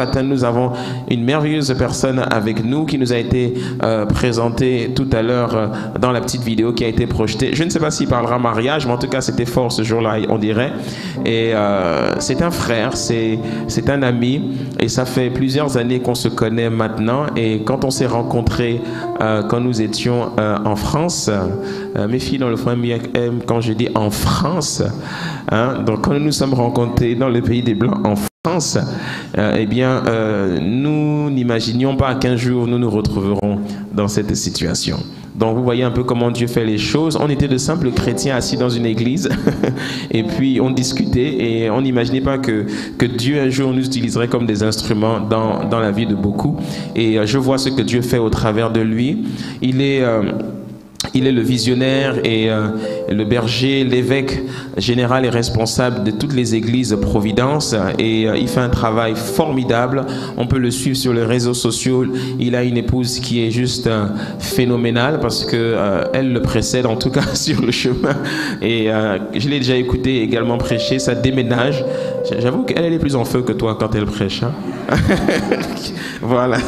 matin, nous avons une merveilleuse personne avec nous qui nous a été présentée tout à l'heure dans la petite vidéo qui a été projetée. Je ne sais pas s'il parlera mariage, mais en tout cas, c'était fort ce jour-là, on dirait. Et c'est un frère, c'est un ami, et ça fait plusieurs années qu'on se connaît maintenant. Et quand on s'est rencontrés, quand nous étions en France, mes filles dans le fond aiment quand je dis en France, hein, donc quand nous nous sommes rencontrés dans le pays des Blancs en France, eh bien, nous n'imaginions pas qu'un jour nous nous retrouverons dans cette situation. Donc vous voyez un peu comment Dieu fait les choses. On était de simples chrétiens assis dans une église et puis on discutait et on n'imaginait pas que Dieu un jour nous utiliserait comme des instruments dans la vie de beaucoup. Et je vois ce que Dieu fait au travers de lui. Il est le visionnaire et le berger, l'évêque général et responsable de toutes les églises Providence, et il fait un travail formidable. On peut le suivre sur les réseaux sociaux. Il a une épouse qui est juste phénoménale parce que elle le précède en tout cas sur le chemin, et je l'ai déjà écouté également prêcher. Ça déménage. J'avoue qu'elle est plus en feu que toi quand elle prêche, hein. Voilà.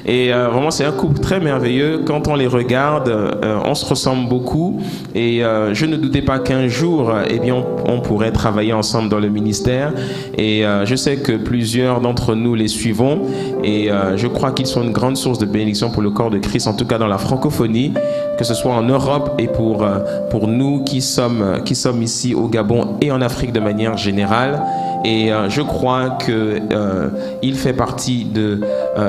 Et vraiment c'est un couple très merveilleux. Quand on les regarde, on se ressemble beaucoup, et je ne doutais pas qu'un jour eh bien, on pourrait travailler ensemble dans le ministère, et je sais que plusieurs d'entre nous les suivons, et je crois qu'ils sont une grande source de bénédiction pour le corps de Christ, en tout cas dans la francophonie, que ce soit en Europe et pour nous qui sommes ici au Gabon et en Afrique de manière générale. Et je crois qu'il fait partie de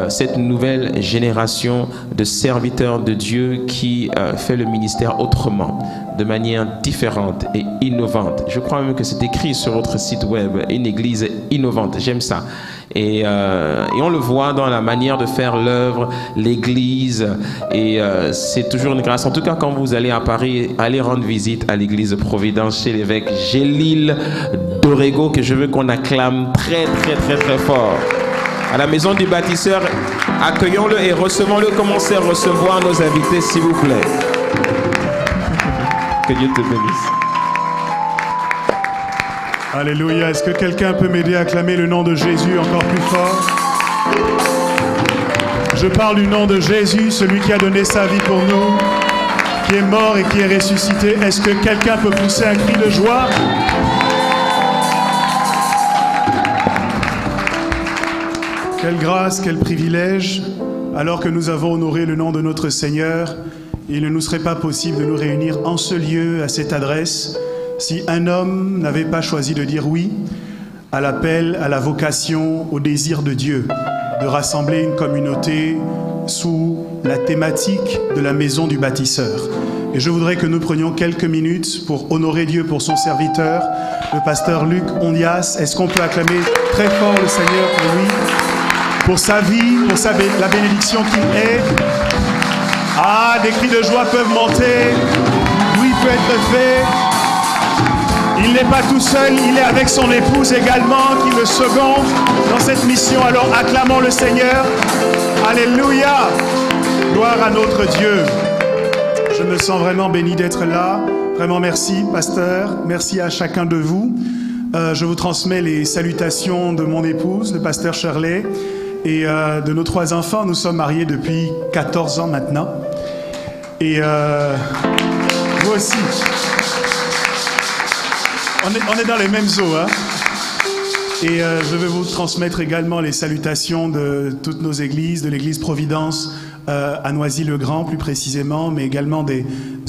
cette nouvelle génération de serviteurs de Dieu qui fait le ministère autrement, de manière différente et innovante. Je crois même que c'est écrit sur votre site web, une église innovante. J'aime ça. Et on le voit dans la manière de faire l'œuvre, l'église, et c'est toujours une grâce. En tout cas, quand vous allez à Paris, allez rendre visite à l'église de Providence chez l'évêque Gélil Dorego, que je veux qu'on acclame très très très très fort. À la maison du bâtisseur, accueillons-le et recevons-le. Commencez à recevoir nos invités, s'il vous plaît. Que Dieu te bénisse. Alléluia. Est-ce que quelqu'un peut m'aider à acclamer le nom de Jésus encore plus fort? Je parle du nom de Jésus, celui qui a donné sa vie pour nous, qui est mort et qui est ressuscité. Est-ce que quelqu'un peut pousser un cri de joie? Quelle grâce, quel privilège. Alors que nous avons honoré le nom de notre Seigneur, il ne nous serait pas possible de nous réunir en ce lieu, à cette adresse, si un homme n'avait pas choisi de dire oui à l'appel, à la vocation, au désir de Dieu, de rassembler une communauté sous la thématique de la maison du bâtisseur. Et je voudrais que nous prenions quelques minutes pour honorer Dieu pour son serviteur, le pasteur Luc Ondias. Est-ce qu'on peut acclamer très fort le Seigneur pour lui, pour sa vie, pour la bénédiction qu'il est? Ah, des cris de joie peuvent monter, oui peut être fait. Il n'est pas tout seul, il est avec son épouse également qui le seconde dans cette mission. Alors acclamons le Seigneur. Alléluia. Gloire à notre Dieu. Je me sens vraiment béni d'être là. Vraiment merci, pasteur. Merci à chacun de vous. Je vous transmets les salutations de mon épouse, le pasteur Shirley, et de nos 3 enfants. Nous sommes mariés depuis 14 ans maintenant. Et vous aussi. On est dans les mêmes eaux, hein? Et je vais vous transmettre également les salutations de toutes nos églises, de l'église Providence à Noisy-le-Grand plus précisément, mais également des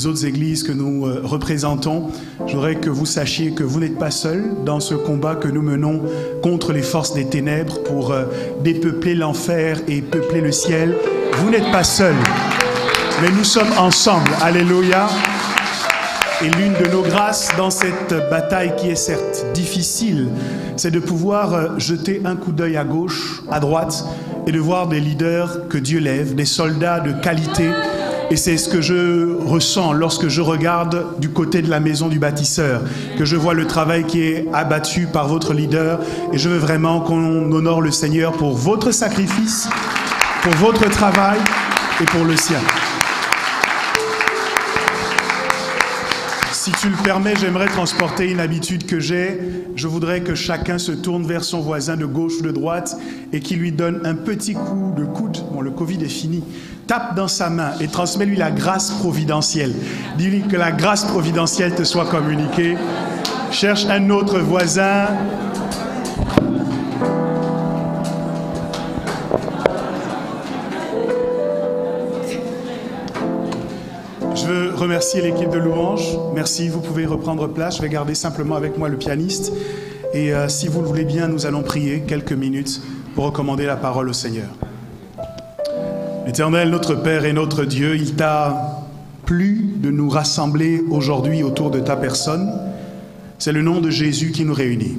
autres églises que nous représentons. Je voudrais que vous sachiez que vous n'êtes pas seuls dans ce combat que nous menons contre les forces des ténèbres pour dépeupler l'enfer et peupler le ciel. Vous n'êtes pas seuls, mais nous sommes ensemble. Alléluia. Et l'une de nos grâces dans cette bataille qui est certes difficile, c'est de pouvoir jeter un coup d'œil à gauche, à droite, et de voir des leaders que Dieu lève, des soldats de qualité. Et c'est ce que je ressens lorsque je regarde du côté de la maison du bâtisseur, que je vois le travail qui est abattu par votre leader. Et je veux vraiment qu'on honore le Seigneur pour votre sacrifice, pour votre travail et pour le sien. Si tu le permets, j'aimerais transporter une habitude que j'ai. Je voudrais que chacun se tourne vers son voisin de gauche ou de droite et qu'il lui donne un petit coup de coude. Bon, le Covid est fini. Tape dans sa main et transmets-lui la grâce providentielle. Dis-lui que la grâce providentielle te soit communiquée. Cherche un autre voisin. Je veux remercier l'équipe de louange. Merci, vous pouvez reprendre place. Je vais garder simplement avec moi le pianiste. Et si vous le voulez bien, nous allons prier quelques minutes pour recommander la parole au Seigneur. Éternel, notre Père et notre Dieu, il t'a plu de nous rassembler aujourd'hui autour de ta personne. C'est le nom de Jésus qui nous réunit.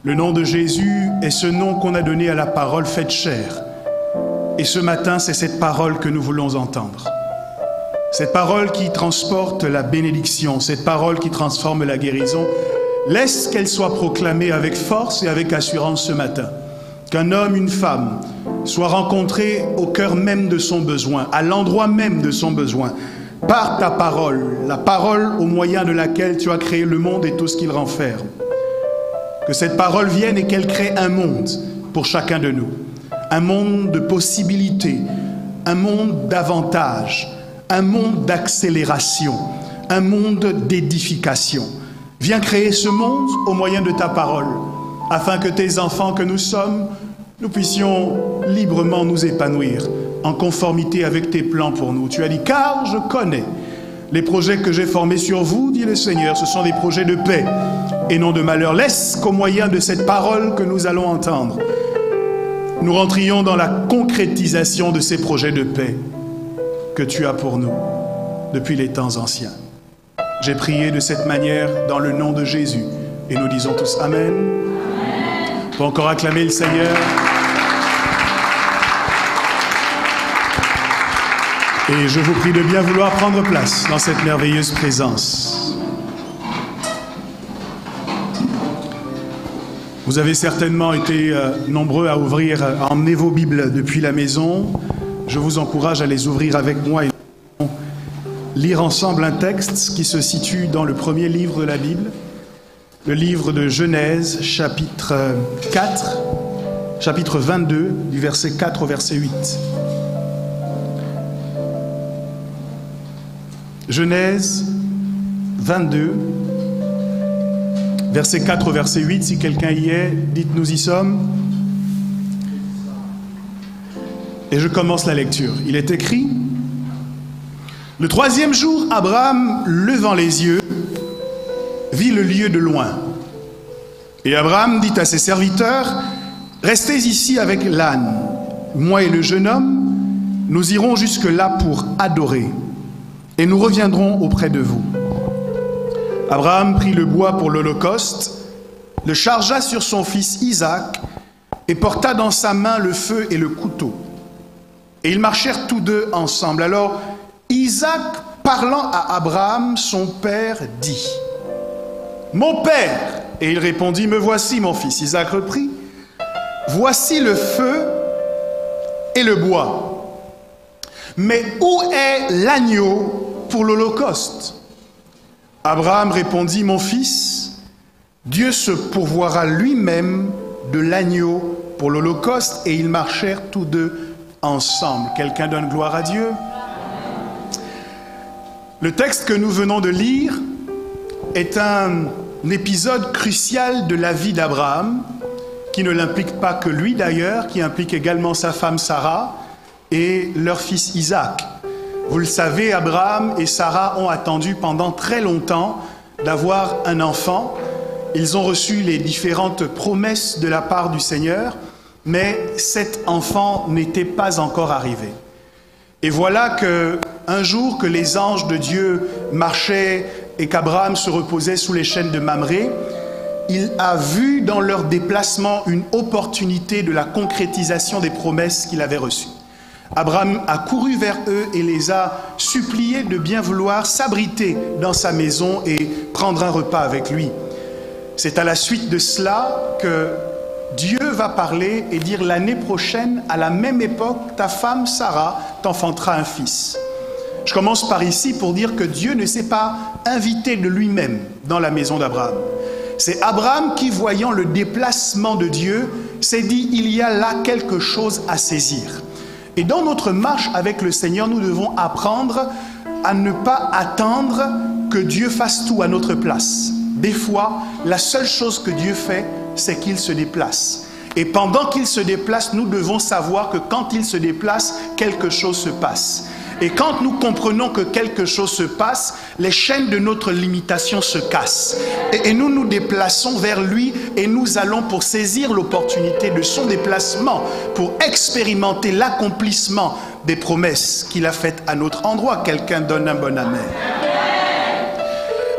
Le nom de Jésus est ce nom qu'on a donné à la parole faite chair. Et ce matin, c'est cette parole que nous voulons entendre. Cette parole qui transporte la bénédiction, cette parole qui transforme la guérison, laisse qu'elle soit proclamée avec force et avec assurance ce matin. Qu'un homme, une femme, soit rencontré au cœur même de son besoin, à l'endroit même de son besoin, par ta parole, la parole au moyen de laquelle tu as créé le monde et tout ce qu'il renferme. Que cette parole vienne et qu'elle crée un monde pour chacun de nous. Un monde de possibilités, un monde d'avantages, un monde d'accélération, un monde d'édification. Viens créer ce monde au moyen de ta parole, afin que tes enfants que nous sommes, nous puissions librement nous épanouir en conformité avec tes plans pour nous. Tu as dit, car je connais les projets que j'ai formés sur vous, dit le Seigneur, ce sont des projets de paix et non de malheur. Laisse qu'au moyen de cette parole que nous allons entendre, nous rentrions dans la concrétisation de ces projets de paix que tu as pour nous depuis les temps anciens. J'ai prié de cette manière dans le nom de Jésus et nous disons tous Amen. On peut encore acclamer le Seigneur. Et je vous prie de bien vouloir prendre place dans cette merveilleuse présence. Vous avez certainement été nombreux à emmener vos Bibles depuis la maison. Je vous encourage à les ouvrir avec moi et lire ensemble un texte qui se situe dans le premier livre de la Bible, le livre de Genèse, chapitre 22, du verset 4 au verset 8. Genèse 22, verset 4 au verset 8. Si quelqu'un y est, dites nous y sommes. Et je commence la lecture. Il est écrit: le troisième jour, Abraham, levant les yeux, vit le lieu de loin. Et Abraham dit à ses serviteurs, restez ici avec l'âne. Moi et le jeune homme, nous irons jusque-là pour adorer. Et nous reviendrons auprès de vous. Abraham prit le bois pour l'holocauste, le chargea sur son fils Isaac et porta dans sa main le feu et le couteau. Et ils marchèrent tous deux ensemble. Alors Isaac, parlant à Abraham, son père, dit: mon père. Et il répondit: me voici, mon fils. Isaac reprit: voici le feu et le bois. Mais où est l'agneau pour l'holocauste? Abraham répondit: mon fils, Dieu se pourvoira lui-même de l'agneau pour l'holocauste. Et ils marchèrent tous deux ensemble. Quelqu'un donne gloire à Dieu. Le texte que nous venons de lire est un épisode crucial de la vie d'Abraham, qui ne l'implique pas que lui d'ailleurs, qui implique également sa femme Sarah et leur fils Isaac. Vous le savez, Abraham et Sarah ont attendu pendant très longtemps d'avoir un enfant. Ils ont reçu les différentes promesses de la part du Seigneur, mais cet enfant n'était pas encore arrivé. Et voilà qu'un jour que les anges de Dieu marchaient et qu'Abraham se reposait sous les chênes de Mamré, il a vu dans leur déplacement une opportunité de la concrétisation des promesses qu'il avait reçues. Abraham a couru vers eux et les a suppliés de bien vouloir s'abriter dans sa maison et prendre un repas avec lui. C'est à la suite de cela que Dieu va parler et dire: l'année prochaine, à la même époque, ta femme Sarah t'enfantera un fils. Je commence par ici pour dire que Dieu ne s'est pas invité de lui-même dans la maison d'Abraham. C'est Abraham qui, voyant le déplacement de Dieu, s'est dit, il y a là quelque chose à saisir. Et dans notre marche avec le Seigneur, nous devons apprendre à ne pas attendre que Dieu fasse tout à notre place. Des fois, la seule chose que Dieu fait, c'est qu'il se déplace. Et pendant qu'il se déplace, nous devons savoir que quand il se déplace, quelque chose se passe. Et quand nous comprenons que quelque chose se passe, les chaînes de notre limitation se cassent. Et nous nous déplaçons vers lui et nous allons pour saisir l'opportunité de son déplacement, pour expérimenter l'accomplissement des promesses qu'il a faites à notre endroit. Quelqu'un donne un bon amen.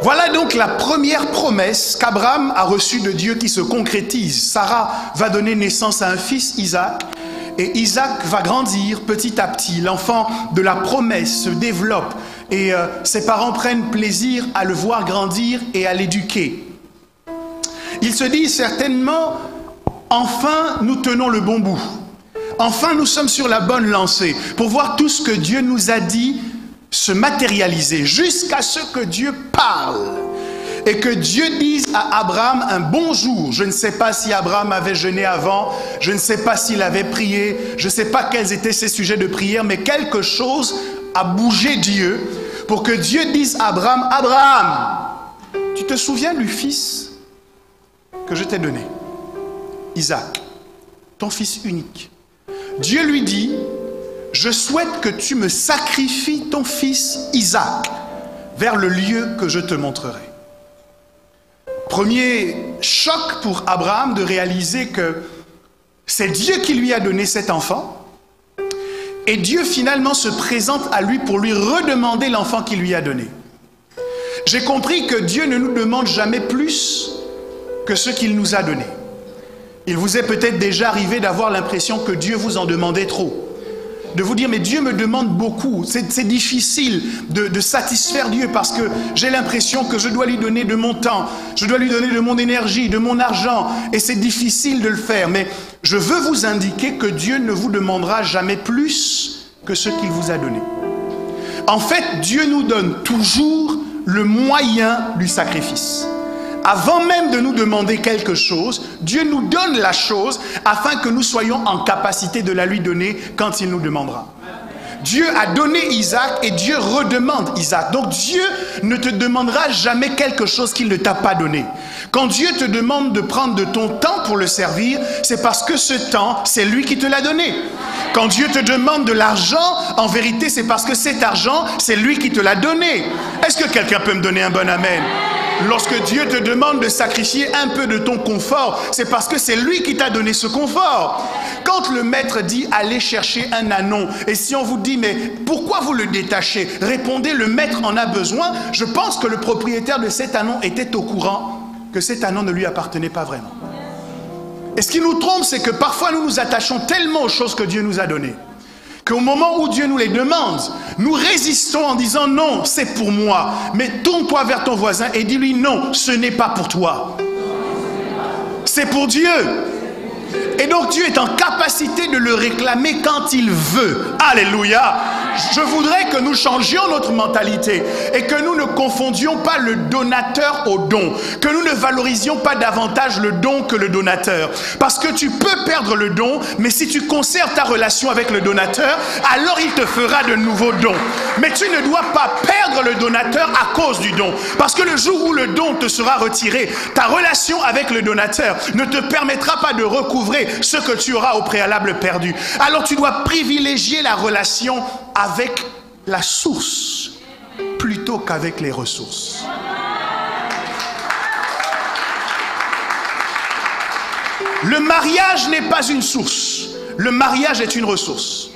Voilà donc la première promesse qu'Abraham a reçue de Dieu qui se concrétise. Sarah va donner naissance à un fils, Isaac. Et Isaac va grandir petit à petit. L'enfant de la promesse se développe. Et ses parents prennent plaisir à le voir grandir et à l'éduquer. Il se dit certainement, enfin nous tenons le bon bout. Enfin nous sommes sur la bonne lancée pour voir tout ce que Dieu nous a dit se matérialiser jusqu'à ce que Dieu parle. Et que Dieu dise à Abraham un bonjour. Je ne sais pas si Abraham avait jeûné avant, je ne sais pas s'il avait prié, je ne sais pas quels étaient ses sujets de prière, mais quelque chose a bougé Dieu pour que Dieu dise à Abraham, Abraham, tu te souviens du fils que je t'ai donné, Isaac, ton fils unique. Dieu lui dit, je souhaite que tu me sacrifies ton fils Isaac vers le lieu que je te montrerai. Premier choc pour Abraham de réaliser que c'est Dieu qui lui a donné cet enfant et Dieu finalement se présente à lui pour lui redemander l'enfant qu'il lui a donné. J'ai compris que Dieu ne nous demande jamais plus que ce qu'il nous a donné. Il vous est peut-être déjà arrivé d'avoir l'impression que Dieu vous en demandait trop. De vous dire, mais Dieu me demande beaucoup, c'est difficile de satisfaire Dieu parce que j'ai l'impression que je dois lui donner de mon temps, je dois lui donner de mon énergie, de mon argent, et c'est difficile de le faire. Mais je veux vous indiquer que Dieu ne vous demandera jamais plus que ce qu'il vous a donné. En fait, Dieu nous donne toujours le moyen du sacrifice. Avant même de nous demander quelque chose, Dieu nous donne la chose afin que nous soyons en capacité de la lui donner quand il nous demandera. Dieu a donné Isaac et Dieu redemande Isaac. Donc Dieu ne te demandera jamais quelque chose qu'il ne t'a pas donné. Quand Dieu te demande de prendre de ton temps pour le servir, c'est parce que ce temps, c'est lui qui te l'a donné. Quand Dieu te demande de l'argent, en vérité, c'est parce que cet argent, c'est lui qui te l'a donné. Est-ce que quelqu'un peut me donner un bon amen? Lorsque Dieu te demande de sacrifier un peu de ton confort, c'est parce que c'est lui qui t'a donné ce confort. Quand le maître dit allez chercher un ânon, et si on vous dit mais pourquoi vous le détachez? Répondez le maître en a besoin. Je pense que le propriétaire de cet ânon était au courant que cet ânon ne lui appartenait pas vraiment. Et ce qui nous trompe, c'est que parfois nous nous attachons tellement aux choses que Dieu nous a données qu'au moment où Dieu nous les demande, nous résistons en disant non, c'est pour moi. Mais tourne-toi vers ton voisin et dis-lui non, ce n'est pas pour toi. C'est pour Dieu. Et donc Dieu est en capacité de le réclamer quand il veut. Alléluia. Je voudrais que nous changions notre mentalité et que nous ne confondions pas le donateur au don, que nous ne valorisions pas davantage le don que le donateur. Parce que tu peux perdre le don, mais si tu conserves ta relation avec le donateur, alors il te fera de nouveaux dons. Mais tu ne dois pas perdre le donateur à cause du don. Parce que le jour où le don te sera retiré, ta relation avec le donateur ne te permettra pas de recouvrer ce que tu auras au préalable perdu. Alors tu dois privilégier la relation avec la source plutôt qu'avec les ressources. Le mariage n'est pas une source. Le mariage est une ressource.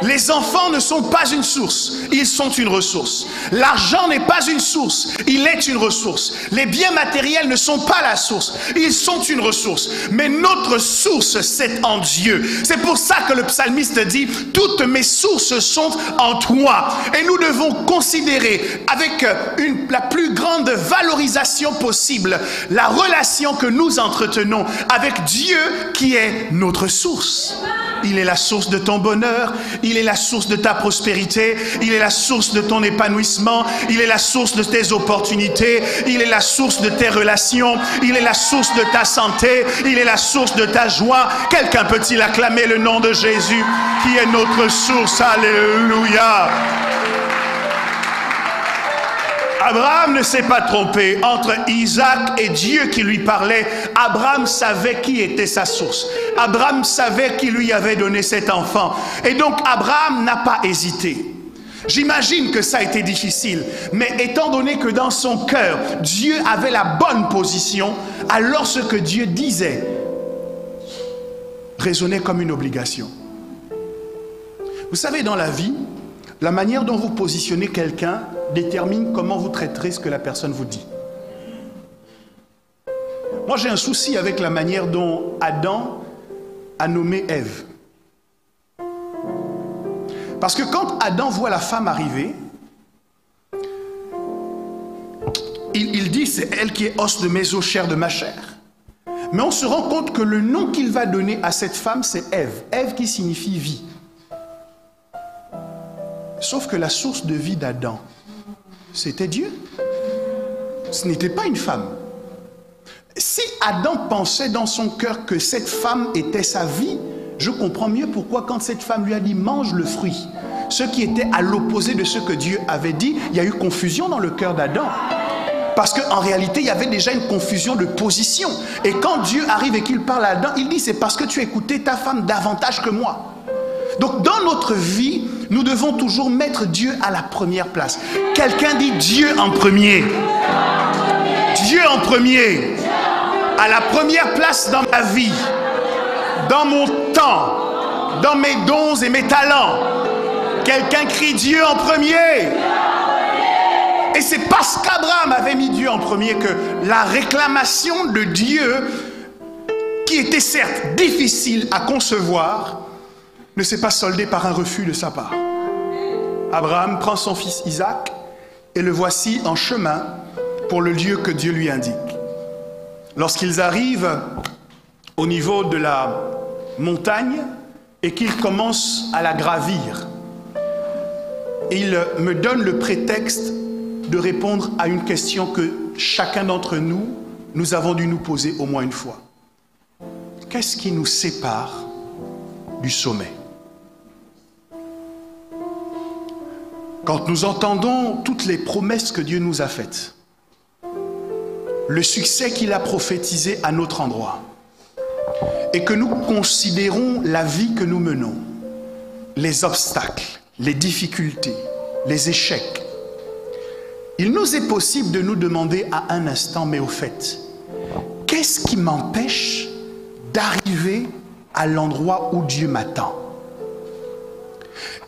Les enfants ne sont pas une source, ils sont une ressource. L'argent n'est pas une source, il est une ressource. Les biens matériels ne sont pas la source, ils sont une ressource. Mais notre source, c'est en Dieu. C'est pour ça que le psalmiste dit « Toutes mes sources sont en toi ». Et nous devons considérer avec la plus grande valorisation possible la relation que nous entretenons avec Dieu qui est notre source. Il est la source de ton bonheur. Il est la source de ta prospérité. Il est la source de ton épanouissement. Il est la source de tes opportunités. Il est la source de tes relations. Il est la source de ta santé. Il est la source de ta joie. Quelqu'un peut-il acclamer le nom de Jésus qui est notre source? Alléluia. Abraham ne s'est pas trompé. Entre Isaac et Dieu qui lui parlait, Abraham savait qui était sa source. Abraham savait qui lui avait donné cet enfant. Et donc Abraham n'a pas hésité. J'imagine que ça a été difficile, mais étant donné que dans son cœur, Dieu avait la bonne position, alors ce que Dieu disait résonnait comme une obligation. Vous savez, dans la vie, la manière dont vous positionnez quelqu'un détermine comment vous traiterez ce que la personne vous dit. Moi, j'ai un souci avec la manière dont Adam a nommé Ève. Parce que quand Adam voit la femme arriver, il dit, c'est elle qui est os de mes os, chair de ma chair. Mais on se rend compte que le nom qu'il va donner à cette femme, c'est Ève. Ève qui signifie vie. Sauf que la source de vie d'Adam, c'était Dieu. Ce n'était pas une femme. Si Adam pensait dans son cœur que cette femme était sa vie, je comprends mieux pourquoi quand cette femme lui a dit « mange le fruit », ce qui était à l'opposé de ce que Dieu avait dit, il y a eu confusion dans le cœur d'Adam. Parce qu'en réalité, il y avait déjà une confusion de position. Et quand Dieu arrive et qu'il parle à Adam, il dit « c'est parce que tu as écouté ta femme davantage que moi ». Donc dans notre vie, nous devons toujours mettre Dieu à la première place. Quelqu'un dit Dieu en premier. Dieu en premier. À la première place dans ma vie, dans mon temps, dans mes dons et mes talents. Quelqu'un crie Dieu en premier. Et c'est parce qu'Abraham avait mis Dieu en premier que la réclamation de Dieu, qui était certes difficile à concevoir, ne s'est pas soldée par un refus de sa part. Abraham prend son fils Isaac et le voici en chemin pour le lieu que Dieu lui indique. Lorsqu'ils arrivent au niveau de la montagne et qu'ils commencent à la gravir, il me donne le prétexte de répondre à une question que chacun d'entre nous, nous avons dû nous poser au moins une fois. Qu'est-ce qui nous sépare du sommet? Quand nous entendons toutes les promesses que Dieu nous a faites, le succès qu'il a prophétisé à notre endroit, et que nous considérons la vie que nous menons, les obstacles, les difficultés, les échecs, il nous est possible de nous demander à un instant, mais au fait, qu'est-ce qui m'empêche d'arriver à l'endroit où Dieu m'attend?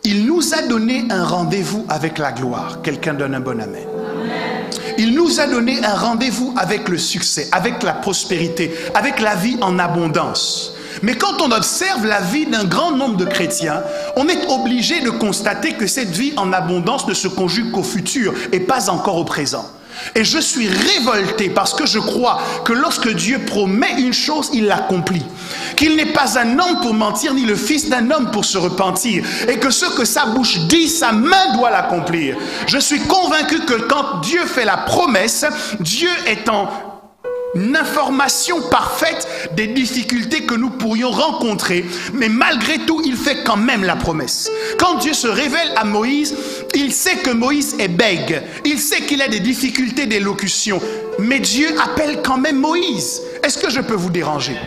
Il nous a donné un rendez-vous avec la gloire. Quelqu'un donne un bon amen. Il nous a donné un rendez-vous avec le succès, avec la prospérité, avec la vie en abondance. Mais quand on observe la vie d'un grand nombre de chrétiens, on est obligé de constater que cette vie en abondance ne se conjugue qu'au futur et pas encore au présent. Et je suis révolté parce que je crois que lorsque Dieu promet une chose, il l'accomplit. Qu'il n'est pas un homme pour mentir, ni le fils d'un homme pour se repentir. Et que ce que sa bouche dit, sa main doit l'accomplir. Je suis convaincu que quand Dieu fait la promesse, Dieu est en information parfaite des difficultés que nous pourrions rencontrer, mais malgré tout, il fait quand même la promesse. Quand Dieu se révèle à Moïse, il sait que Moïse est bègue, il sait qu'il a des difficultés d'élocution, mais Dieu appelle quand même Moïse. Est-ce que je peux vous déranger?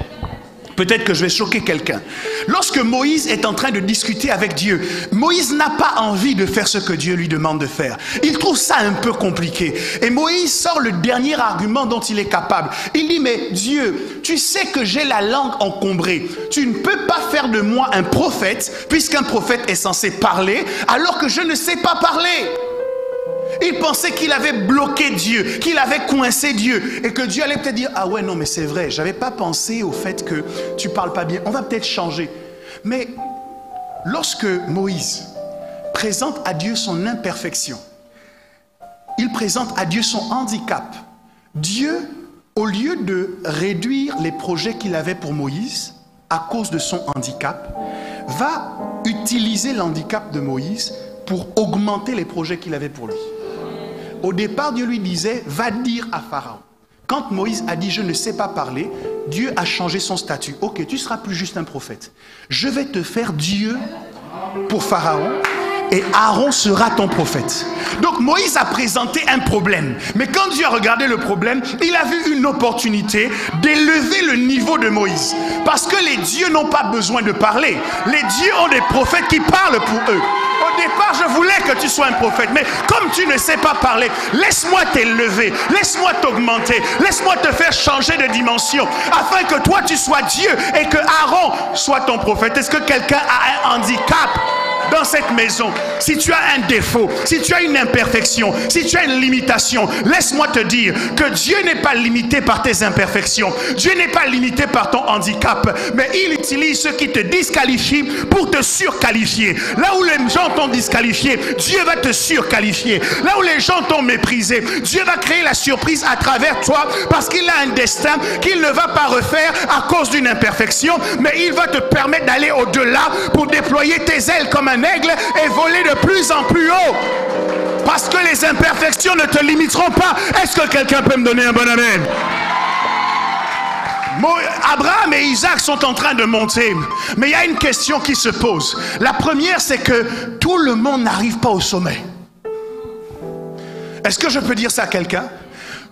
Peut-être que je vais choquer quelqu'un. Lorsque Moïse est en train de discuter avec Dieu, Moïse n'a pas envie de faire ce que Dieu lui demande de faire. Il trouve ça un peu compliqué. Et Moïse sort le dernier argument dont il est capable. Il dit, mais Dieu, tu sais que j'ai la langue encombrée. Tu ne peux pas faire de moi un prophète, puisqu'un prophète est censé parler, alors que je ne sais pas parler. Il pensait qu'il avait bloqué Dieu, qu'il avait coincé Dieu et que Dieu allait peut-être dire « Ah ouais, non, mais c'est vrai, j'avais pas pensé au fait que tu parles pas bien, on va peut-être changer. » Mais lorsque Moïse présente à Dieu son imperfection, il présente à Dieu son handicap. Dieu, au lieu de réduire les projets qu'il avait pour Moïse à cause de son handicap, va utiliser l'handicap de Moïse pour augmenter les projets qu'il avait pour lui. Au départ, Dieu lui disait, va dire à Pharaon. Quand Moïse a dit, je ne sais pas parler, Dieu a changé son statut. Ok, tu ne seras plus juste un prophète. Je vais te faire Dieu pour Pharaon et Aaron sera ton prophète. Donc Moïse a présenté un problème. Mais quand Dieu a regardé le problème, il a vu une opportunité d'élever le niveau de Moïse. Parce que les dieux n'ont pas besoin de parler. Les dieux ont des prophètes qui parlent pour eux. Au départ, je voulais que tu sois un prophète, mais comme tu ne sais pas parler, laisse-moi t'élever, laisse-moi t'augmenter, laisse-moi te faire changer de dimension, afin que toi tu sois Dieu et que Aaron soit ton prophète. Est-ce que quelqu'un a un handicap dans cette maison? Si tu as un défaut, si tu as une imperfection, si tu as une limitation, laisse-moi te dire que Dieu n'est pas limité par tes imperfections. Dieu n'est pas limité par ton handicap, mais il utilise ceux qui te disqualifient pour te surqualifier. Là où les gens t'ont disqualifié, Dieu va te surqualifier. Là où les gens t'ont méprisé, Dieu va créer la surprise à travers toi parce qu'il a un destin qu'il ne va pas refaire à cause d'une imperfection, mais il va te permettre d'aller au-delà pour déployer tes ailes comme un aigle et voler de plus en plus haut. Parce que les imperfections ne te limiteront pas. Est-ce que quelqu'un peut me donner un bon amen? Abraham et Isaac sont en train de monter. Mais il y a une question qui se pose. La première, c'est que tout le monde n'arrive pas au sommet. Est-ce que je peux dire ça à quelqu'un?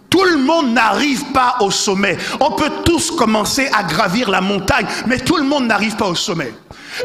Tout le monde n'arrive pas au sommet. On peut tous commencer à gravir la montagne, mais tout le monde n'arrive pas au sommet.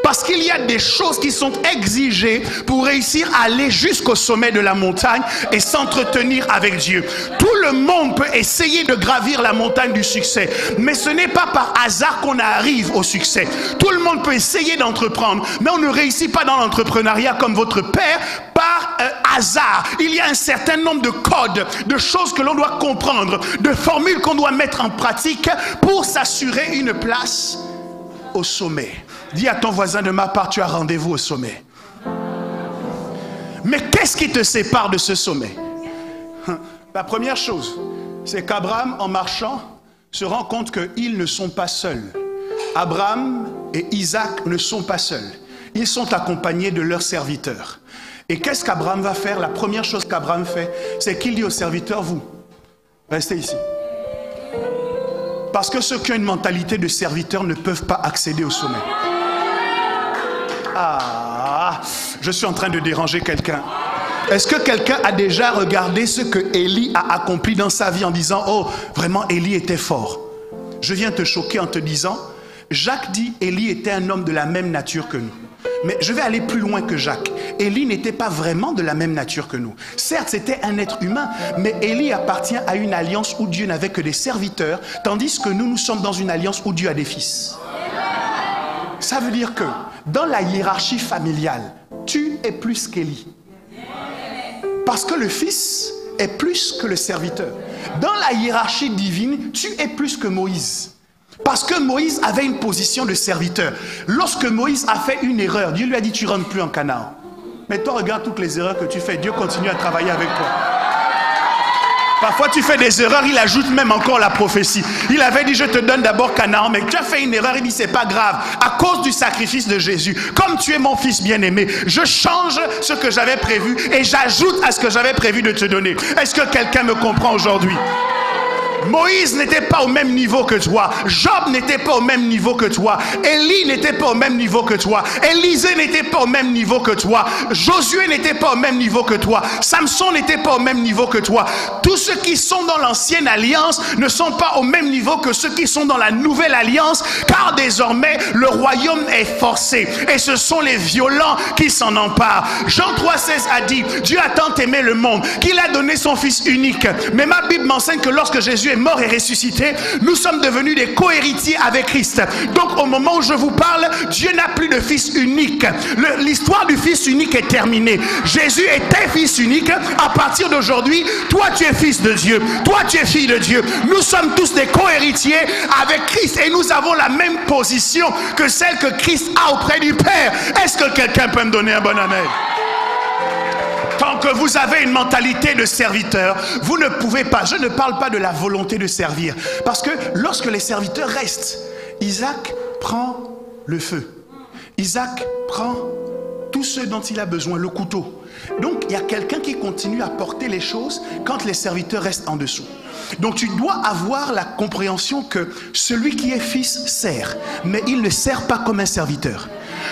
Parce qu'il y a des choses qui sont exigées pour réussir à aller jusqu'au sommet de la montagne et s'entretenir avec Dieu. Tout le monde peut essayer de gravir la montagne du succès, mais ce n'est pas par hasard qu'on arrive au succès. Tout le monde peut essayer d'entreprendre, mais on ne réussit pas dans l'entrepreneuriat comme votre père par hasard. Il y a un certain nombre de codes, de choses que l'on doit comprendre, de formules qu'on doit mettre en pratique pour s'assurer une place au sommet. Dis à ton voisin, de ma part, tu as rendez-vous au sommet. Mais qu'est-ce qui te sépare de ce sommet? La première chose, c'est qu'Abraham, en marchant, se rend compte qu'ils ne sont pas seuls. Abraham et Isaac ne sont pas seuls. Ils sont accompagnés de leurs serviteurs. Et qu'est-ce qu'Abraham va faire? La première chose qu'Abraham fait, c'est qu'il dit aux serviteurs, vous, restez ici. Parce que ceux qui ont une mentalité de serviteur ne peuvent pas accéder au sommet. Ah, je suis en train de déranger quelqu'un. Est-ce que quelqu'un a déjà regardé ce que Élie a accompli dans sa vie en disant, oh, vraiment Élie était fort? Je viens te choquer en te disant, Jacques dit, Élie était un homme de la même nature que nous. Mais je vais aller plus loin que Jacques. Élie n'était pas vraiment de la même nature que nous. Certes, c'était un être humain, mais Élie appartient à une alliance où Dieu n'avait que des serviteurs, tandis que nous sommes dans une alliance où Dieu a des fils. Ça veut dire que dans la hiérarchie familiale, tu es plus qu'Élie. Parce que le fils est plus que le serviteur. Dans la hiérarchie divine, tu es plus que Moïse. Parce que Moïse avait une position de serviteur. Lorsque Moïse a fait une erreur, Dieu lui a dit, tu ne rentres plus en Canaan. Mais toi, regarde toutes les erreurs que tu fais. Dieu continue à travailler avec toi. Parfois, tu fais des erreurs, il ajoute même encore la prophétie. Il avait dit, je te donne d'abord Canaan, mais tu as fait une erreur, il dit, c'est pas grave. À cause du sacrifice de Jésus, comme tu es mon fils bien-aimé, je change ce que j'avais prévu et j'ajoute à ce que j'avais prévu de te donner. Est-ce que quelqu'un me comprend aujourd'hui? Moïse n'était pas au même niveau que toi. Job n'était pas au même niveau que toi. Élie n'était pas au même niveau que toi. Élisée n'était pas au même niveau que toi. Josué n'était pas au même niveau que toi. Samson n'était pas au même niveau que toi. Tous ceux qui sont dans l'ancienne alliance ne sont pas au même niveau que ceux qui sont dans la nouvelle alliance, car désormais le royaume est forcé et ce sont les violents qui s'en emparent. Jean 3,16 a dit, Dieu a tant aimé le monde qu'il a donné son fils unique. Mais ma Bible m'enseigne que lorsque Jésus est mort et ressuscité, nous sommes devenus des co-héritiers avec Christ. Donc au moment où je vous parle, Dieu n'a plus de fils unique. L'histoire du fils unique est terminée. Jésus était fils unique. À partir d'aujourd'hui, toi tu es fils de Dieu, toi tu es fille de Dieu. Nous sommes tous des co-héritiers avec Christ et nous avons la même position que celle que Christ a auprès du Père. Est-ce que quelqu'un peut me donner un bon amen? Tant que vous avez une mentalité de serviteur, vous ne pouvez pas, je ne parle pas de la volonté de servir. Parce que lorsque les serviteurs restent, Isaac prend le feu. Isaac prend tout ce dont il a besoin, le couteau. Donc, il y a quelqu'un qui continue à porter les choses quand les serviteurs restent en dessous. Donc, tu dois avoir la compréhension que celui qui est fils sert, mais il ne sert pas comme un serviteur.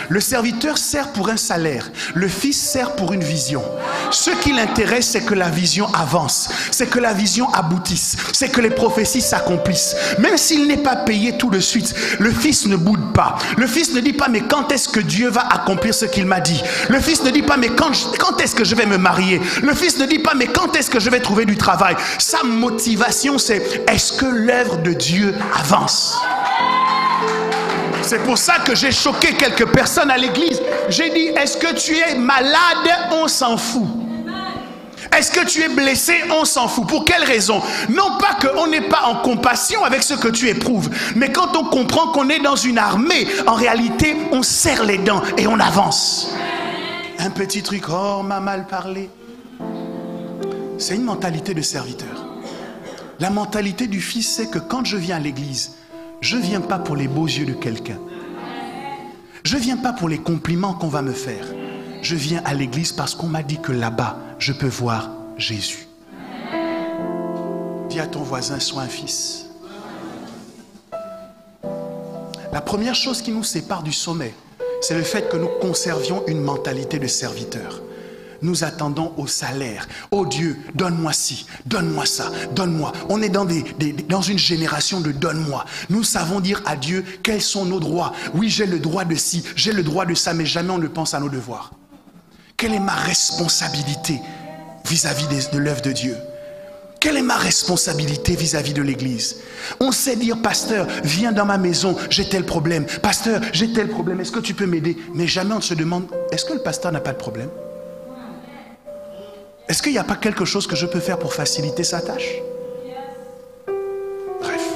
Le serviteur sert pour un salaire, le fils sert pour une vision. Ce qui l'intéresse, c'est que la vision avance, c'est que la vision aboutisse, c'est que les prophéties s'accomplissent. Même s'il n'est pas payé tout de suite, le fils ne boude pas. Le fils ne dit pas, mais quand est-ce que Dieu va accomplir ce qu'il m'a dit? Le fils ne dit pas, mais quand est-ce que je vais me marier? Le fils ne dit pas, mais quand est-ce que je vais trouver du travail? Sa motivation, c'est est-ce que l'œuvre de Dieu avance? C'est pour ça que j'ai choqué quelques personnes à l'église. J'ai dit, est-ce que tu es malade? On s'en fout. Est-ce que tu es blessé? On s'en fout. Pour quelle raison? Non pas qu'on n'est pas en compassion avec ce que tu éprouves, mais quand on comprend qu'on est dans une armée, en réalité, on serre les dents et on avance. Un petit truc, oh, on m'a mal parlé. C'est une mentalité de serviteur. La mentalité du fils, c'est que quand je viens à l'église, je ne viens pas pour les beaux yeux de quelqu'un. Je ne viens pas pour les compliments qu'on va me faire. Je viens à l'église parce qu'on m'a dit que là-bas, je peux voir Jésus. Dis à ton voisin, sois un fils. La première chose qui nous sépare du sommet, c'est le fait que nous conservions une mentalité de serviteur. Nous attendons au salaire. Oh Dieu, donne-moi ci, donne-moi ça, donne-moi. On est dans une génération de donne-moi. Nous savons dire à Dieu quels sont nos droits. Oui, j'ai le droit de ci, j'ai le droit de ça, mais jamais on ne pense à nos devoirs. Quelle est ma responsabilité vis-à-vis de l'œuvre de Dieu? Quelle est ma responsabilité vis-à-vis de l'église? On sait dire, pasteur, viens dans ma maison, j'ai tel problème. Pasteur, j'ai tel problème, est-ce que tu peux m'aider? Mais jamais on ne se demande, est-ce que le pasteur n'a pas de problème? Est-ce qu'il n'y a pas quelque chose que je peux faire pour faciliter sa tâche? Bref.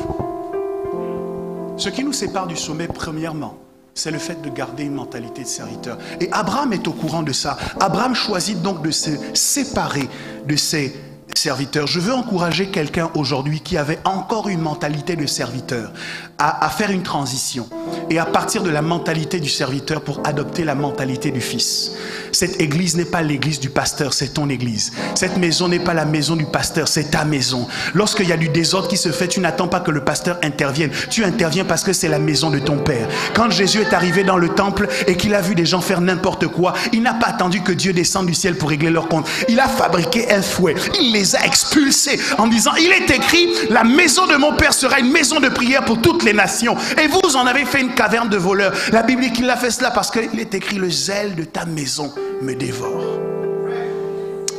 Ce qui nous sépare du sommet, premièrement, c'est le fait de garder une mentalité de serviteur. Et Abraham est au courant de ça. Abraham choisit donc de se séparer de ses serviteurs. Je veux encourager quelqu'un aujourd'hui qui avait encore une mentalité de serviteur à faire une transition et à partir de la mentalité du serviteur pour adopter la mentalité du fils. Cette église n'est pas l'église du pasteur, c'est ton église. Cette maison n'est pas la maison du pasteur, c'est ta maison. Lorsqu'il y a du désordre qui se fait, tu n'attends pas que le pasteur intervienne. Tu interviens parce que c'est la maison de ton père. Quand Jésus est arrivé dans le temple et qu'il a vu des gens faire n'importe quoi, il n'a pas attendu que Dieu descende du ciel pour régler leur compte. Il a fabriqué un fouet. Il les a expulsés en disant, il est écrit, la maison de mon père sera une maison de prière pour toutes les nations. Et vous en avez fait une caverne de voleurs. La Bible dit qu'il a fait cela parce qu'il est écrit, le zèle de ta maison me dévore.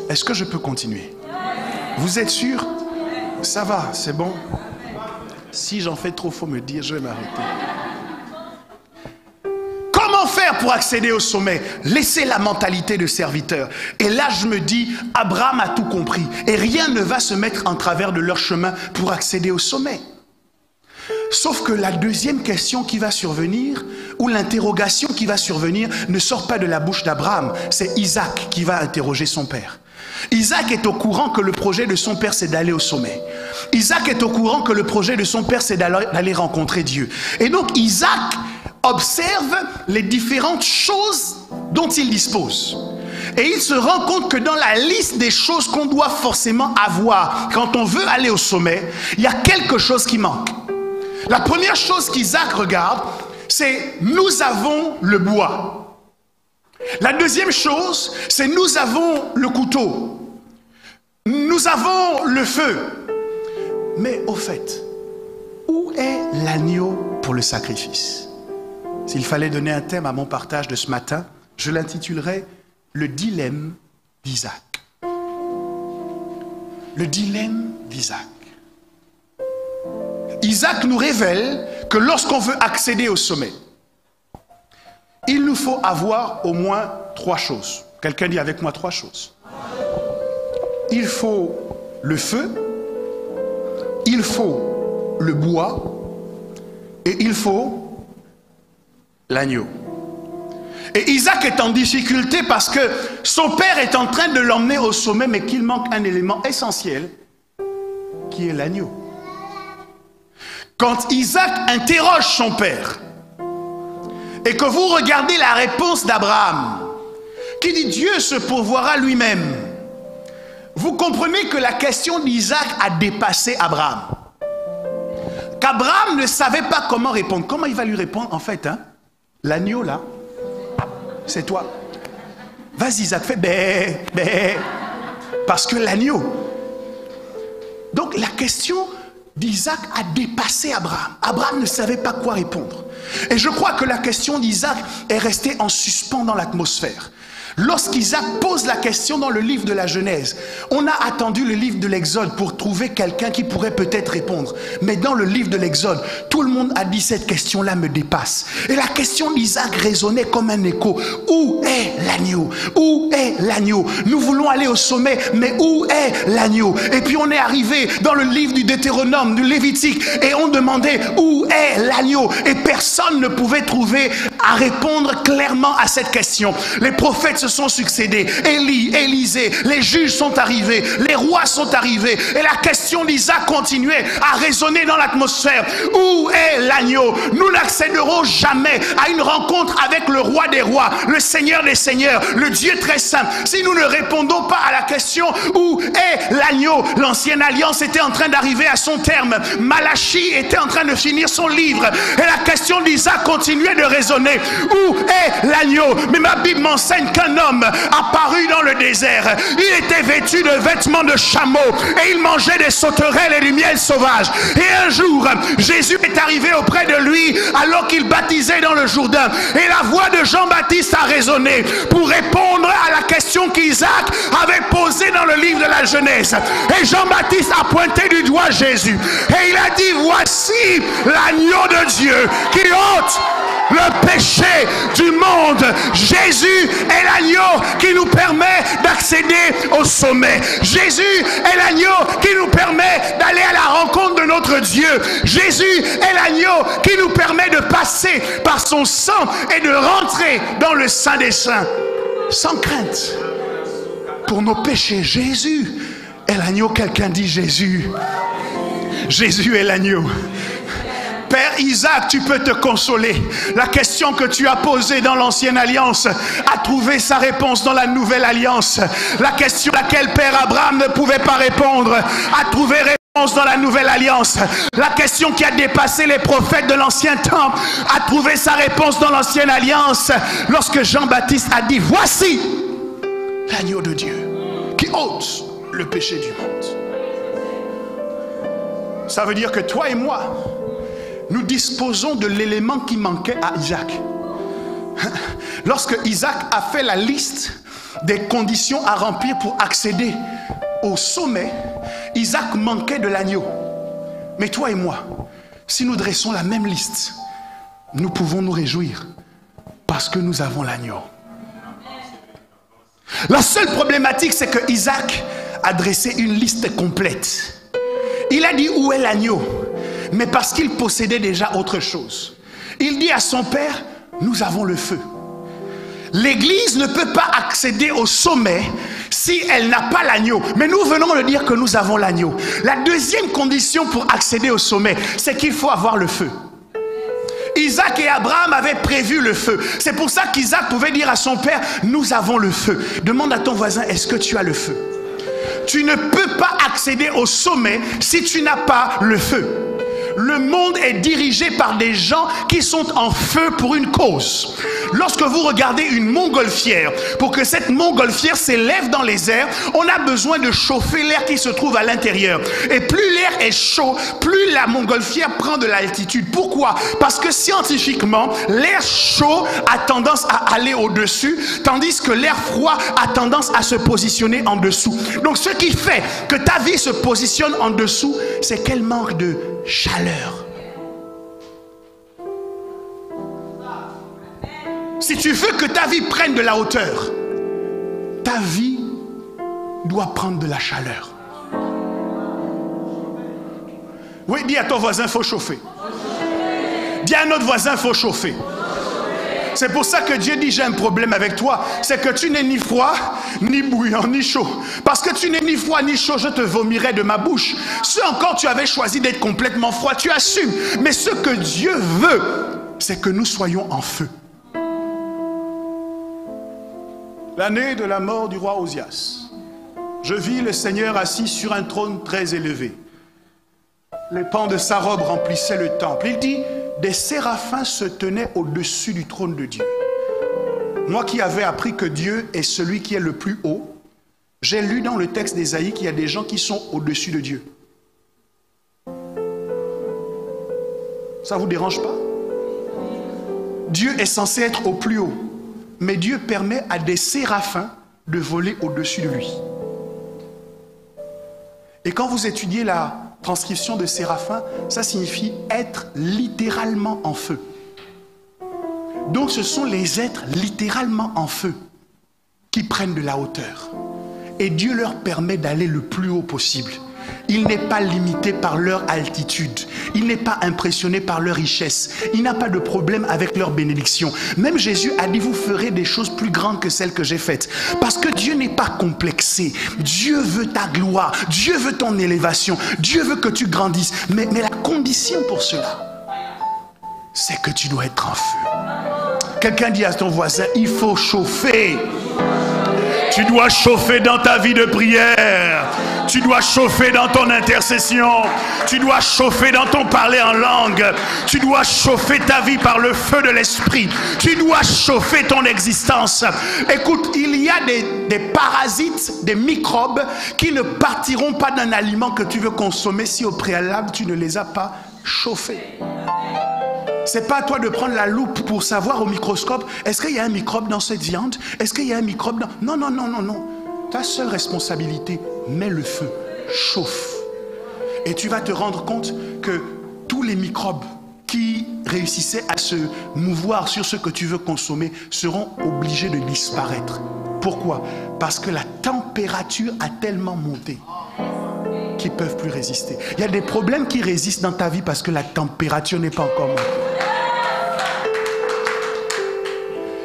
Est-ce que je peux continuer? Vous êtes sûr? Ça va, c'est bon. Si j'en fais trop, il faut me dire, je vais m'arrêter. Comment faire pour accéder au sommet? Laissez la mentalité de serviteur. Et là, je me dis, Abraham a tout compris. Et rien ne va se mettre en travers de leur chemin pour accéder au sommet. Sauf que la deuxième question qui va survenir, ou l'interrogation qui va survenir, ne sort pas de la bouche d'Abraham. C'est Isaac qui va interroger son père. Isaac est au courant que le projet de son père, c'est d'aller au sommet. Isaac est au courant que le projet de son père, c'est d'aller rencontrer Dieu. Et donc Isaac observe les différentes choses dont il dispose. Et il se rend compte que dans la liste des choses qu'on doit forcément avoir quand on veut aller au sommet, il y a quelque chose qui manque. La première chose qu'Isaac regarde, c'est nous avons le bois. La deuxième chose, c'est nous avons le couteau. Nous avons le feu. Mais au fait, où est l'agneau pour le sacrifice? S'il fallait donner un thème à mon partage de ce matin, je l'intitulerais le dilemme d'Isaac. Le dilemme d'Isaac. Isaac nous révèle que lorsqu'on veut accéder au sommet, il nous faut avoir au moins 3 choses. Quelqu'un dit avec moi 3 choses. Il faut le feu, il faut le bois et il faut l'agneau. Et Isaac est en difficulté parce que son père est en train de l'emmener au sommet, mais qu'il manque un élément essentiel qui est l'agneau. Quand Isaac interroge son père, et que vous regardez la réponse d'Abraham, qui dit Dieu se pourvoira lui-même, vous comprenez que la question d'Isaac a dépassé Abraham. Qu'Abraham ne savait pas comment répondre. Comment il va lui répondre en fait, hein? L'agneau là, c'est toi. Vas-y Isaac, fais bé, bé. Parce que l'agneau. Donc la question d'Isaac a dépassé Abraham. Abraham ne savait pas quoi répondre. Et je crois que la question d'Isaac est restée en suspens dans l'atmosphère. Lorsqu'Isaac pose la question dans le livre de la Genèse, on a attendu le livre de l'Exode pour trouver quelqu'un qui pourrait peut-être répondre. Mais dans le livre de l'Exode, tout le monde a dit cette question-là me dépasse. Et la question d'Isaac résonnait comme un écho. Où est l'agneau? Où est l'agneau? Nous voulons aller au sommet, mais où est l'agneau? Et puis on est arrivé dans le livre du Deutéronome, du Lévitique, et on demandait où est l'agneau? Et personne ne pouvait trouver à répondre clairement à cette question. Les prophètes se sont succédés, Élie, Élisée, les juges sont arrivés, les rois sont arrivés, et la question d'Isaac continuait à résonner dans l'atmosphère. Où est l'agneau? Nous n'accéderons jamais à une rencontre avec le roi des rois, le Seigneur des seigneurs, le Dieu très saint, si nous ne répondons pas à la question où est l'agneau. L'ancienne alliance était en train d'arriver à son terme, Malachie était en train de finir son livre, et la question d'Isaac continuait de résonner. Où est l'agneau? Mais ma Bible m'enseigne qu'un homme apparu dans le désert. Il était vêtu de vêtements de chameau et il mangeait des sauterelles et du miel sauvage. Et un jour, Jésus est arrivé auprès de lui alors qu'il baptisait dans le Jourdain. Et la voix de Jean-Baptiste a résonné pour répondre à la question qu'Isaac avait posée dans le livre de la Genèse. Et Jean-Baptiste a pointé du doigt Jésus. Et il a dit, voici l'agneau de Dieu qui ôte le péché du monde. Jésus est l'agneau qui nous permet d'accéder au sommet. Jésus est l'agneau qui nous permet d'aller à la rencontre de notre Dieu. Jésus est l'agneau qui nous permet de passer par son sang et de rentrer dans le Saint des Saints sans crainte pour nos péchés. Jésus est l'agneau. Quelqu'un dit Jésus. Jésus est l'agneau. Père Isaac, tu peux te consoler. La question que tu as posée dans l'ancienne alliance a trouvé sa réponse dans la nouvelle alliance. La question à laquelle Père Abraham ne pouvait pas répondre a trouvé réponse dans la nouvelle alliance. La question qui a dépassé les prophètes de l'ancien temps a trouvé sa réponse dans l'ancienne alliance. Lorsque Jean-Baptiste a dit, voici l'agneau de Dieu qui ôte le péché du monde. Ça veut dire que toi et moi, nous disposons de l'élément qui manquait à Isaac. Lorsque Isaac a fait la liste des conditions à remplir pour accéder au sommet, Isaac manquait de l'agneau. Mais toi et moi, si nous dressons la même liste, nous pouvons nous réjouir parce que nous avons l'agneau. La seule problématique, c'est que Isaac a dressé une liste complète. Il a dit où est l'agneau? Mais parce qu'il possédait déjà autre chose. Il dit à son père, nous avons le feu. L'église ne peut pas accéder au sommet si elle n'a pas l'agneau. Mais nous venons de dire que nous avons l'agneau. La deuxième condition pour accéder au sommet, c'est qu'il faut avoir le feu. Isaac et Abraham avaient prévu le feu. C'est pour ça qu'Isaac pouvait dire à son père, nous avons le feu. Demande à ton voisin, est-ce que tu as le feu? Tu ne peux pas accéder au sommet si tu n'as pas le feu. Le monde est dirigé par des gens qui sont en feu pour une cause. Lorsque vous regardez une montgolfière, pour que cette montgolfière s'élève dans les airs, on a besoin de chauffer l'air qui se trouve à l'intérieur. Et plus l'air est chaud, plus la montgolfière prend de l'altitude. Pourquoi? Parce que scientifiquement, l'air chaud a tendance à aller au-dessus, tandis que l'air froid a tendance à se positionner en dessous. Donc ce qui fait que ta vie se positionne en dessous, c'est qu'elle manque de chaleur. Si tu veux que ta vie prenne de la hauteur, ta vie doit prendre de la chaleur. Oui, dis à ton voisin, il faut chauffer. Dis à notre voisin, il faut chauffer. C'est pour ça que Dieu dit, j'ai un problème avec toi. C'est que tu n'es ni froid, ni bouillant, ni chaud. Parce que tu n'es ni froid, ni chaud, je te vomirai de ma bouche. Si encore tu avais choisi d'être complètement froid, tu assumes. Mais ce que Dieu veut, c'est que nous soyons en feu. l'année de la mort du roi Osias, je vis le Seigneur assis sur un trône très élevé. Les pans de sa robe remplissaient le temple. Il dit, des séraphins se tenaient au-dessus du trône de Dieu. Moi qui avais appris que Dieu est celui qui est le plus haut, j'ai lu dans le texte d'Ésaïe qu'il y a des gens qui sont au-dessus de Dieu. Ça ne vous dérange pas? Dieu est censé être au plus haut, mais Dieu permet à des séraphins de voler au-dessus de lui. Et quand vous étudiez la transcription de séraphin, ça signifie être littéralement en feu. Donc ce sont les êtres littéralement en feu qui prennent de la hauteur. Et Dieu leur permet d'aller le plus haut possible. Il n'est pas limité par leur altitude. Il n'est pas impressionné par leur richesse. Il n'a pas de problème avec leur bénédiction. Même Jésus a dit, vous ferez des choses plus grandes que celles que j'ai faites. Parce que Dieu n'est pas complexé. Dieu veut ta gloire. Dieu veut ton élévation. Dieu veut que tu grandisses. Mais la condition pour cela, c'est que tu dois être en feu. Quelqu'un dit à ton voisin, il faut chauffer. Tu dois chauffer dans ta vie de prière. Tu dois chauffer dans ton intercession. Tu dois chauffer dans ton parler en langue. Tu dois chauffer ta vie par le feu de l'esprit. Tu dois chauffer ton existence. Écoute, il y a des parasites, des microbes qui ne partiront pas d'un aliment que tu veux consommer si au préalable tu ne les as pas chauffés. C'est pas à toi de prendre la loupe pour savoir au microscope, est-ce qu'il y a un microbe dans cette viande? Est-ce qu'il y a un microbe dans... Non, non, non, non, non. Ta seule responsabilité, mets le feu, chauffe. Et tu vas te rendre compte que tous les microbes qui réussissaient à se mouvoir sur ce que tu veux consommer seront obligés de disparaître. Pourquoi? Parce que la température a tellement monté qu'ils ne peuvent plus résister. Il y a des problèmes qui résistent dans ta vie parce que la température n'est pas encore montée.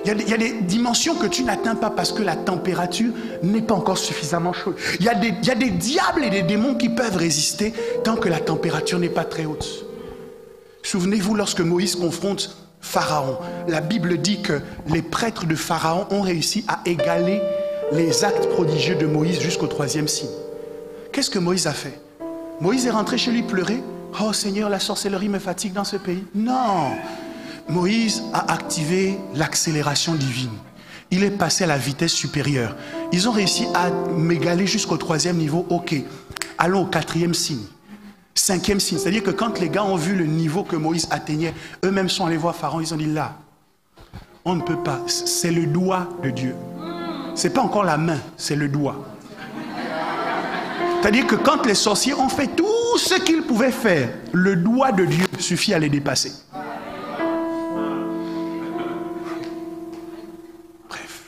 Il y a des dimensions que tu n'atteins pas parce que la température n'est pas encore suffisamment chaude. Il y a des diables et des démons qui peuvent résister tant que la température n'est pas très haute. Souvenez-vous, lorsque Moïse confronte Pharaon, la Bible dit que les prêtres de Pharaon ont réussi à égaler les actes prodigieux de Moïse jusqu'au 3e signe. Qu'est-ce que Moïse a fait? Moïse est rentré chez lui pleurer. Oh Seigneur, la sorcellerie me fatigue dans ce pays. Non! Moïse a activé l'accélération divine. Il est passé à la vitesse supérieure. Ils ont réussi à m'égaler jusqu'au 3e niveau. Ok, allons au 4e signe. 5e signe. C'est-à-dire que quand les gars ont vu le niveau que Moïse atteignait, eux-mêmes sont allés voir Pharaon. Ils ont dit là, on ne peut pas. C'est le doigt de Dieu. C'est pas encore la main, c'est le doigt. C'est-à-dire que quand les sorciers ont fait tout ce qu'ils pouvaient faire, le doigt de Dieu suffit à les dépasser. Bref.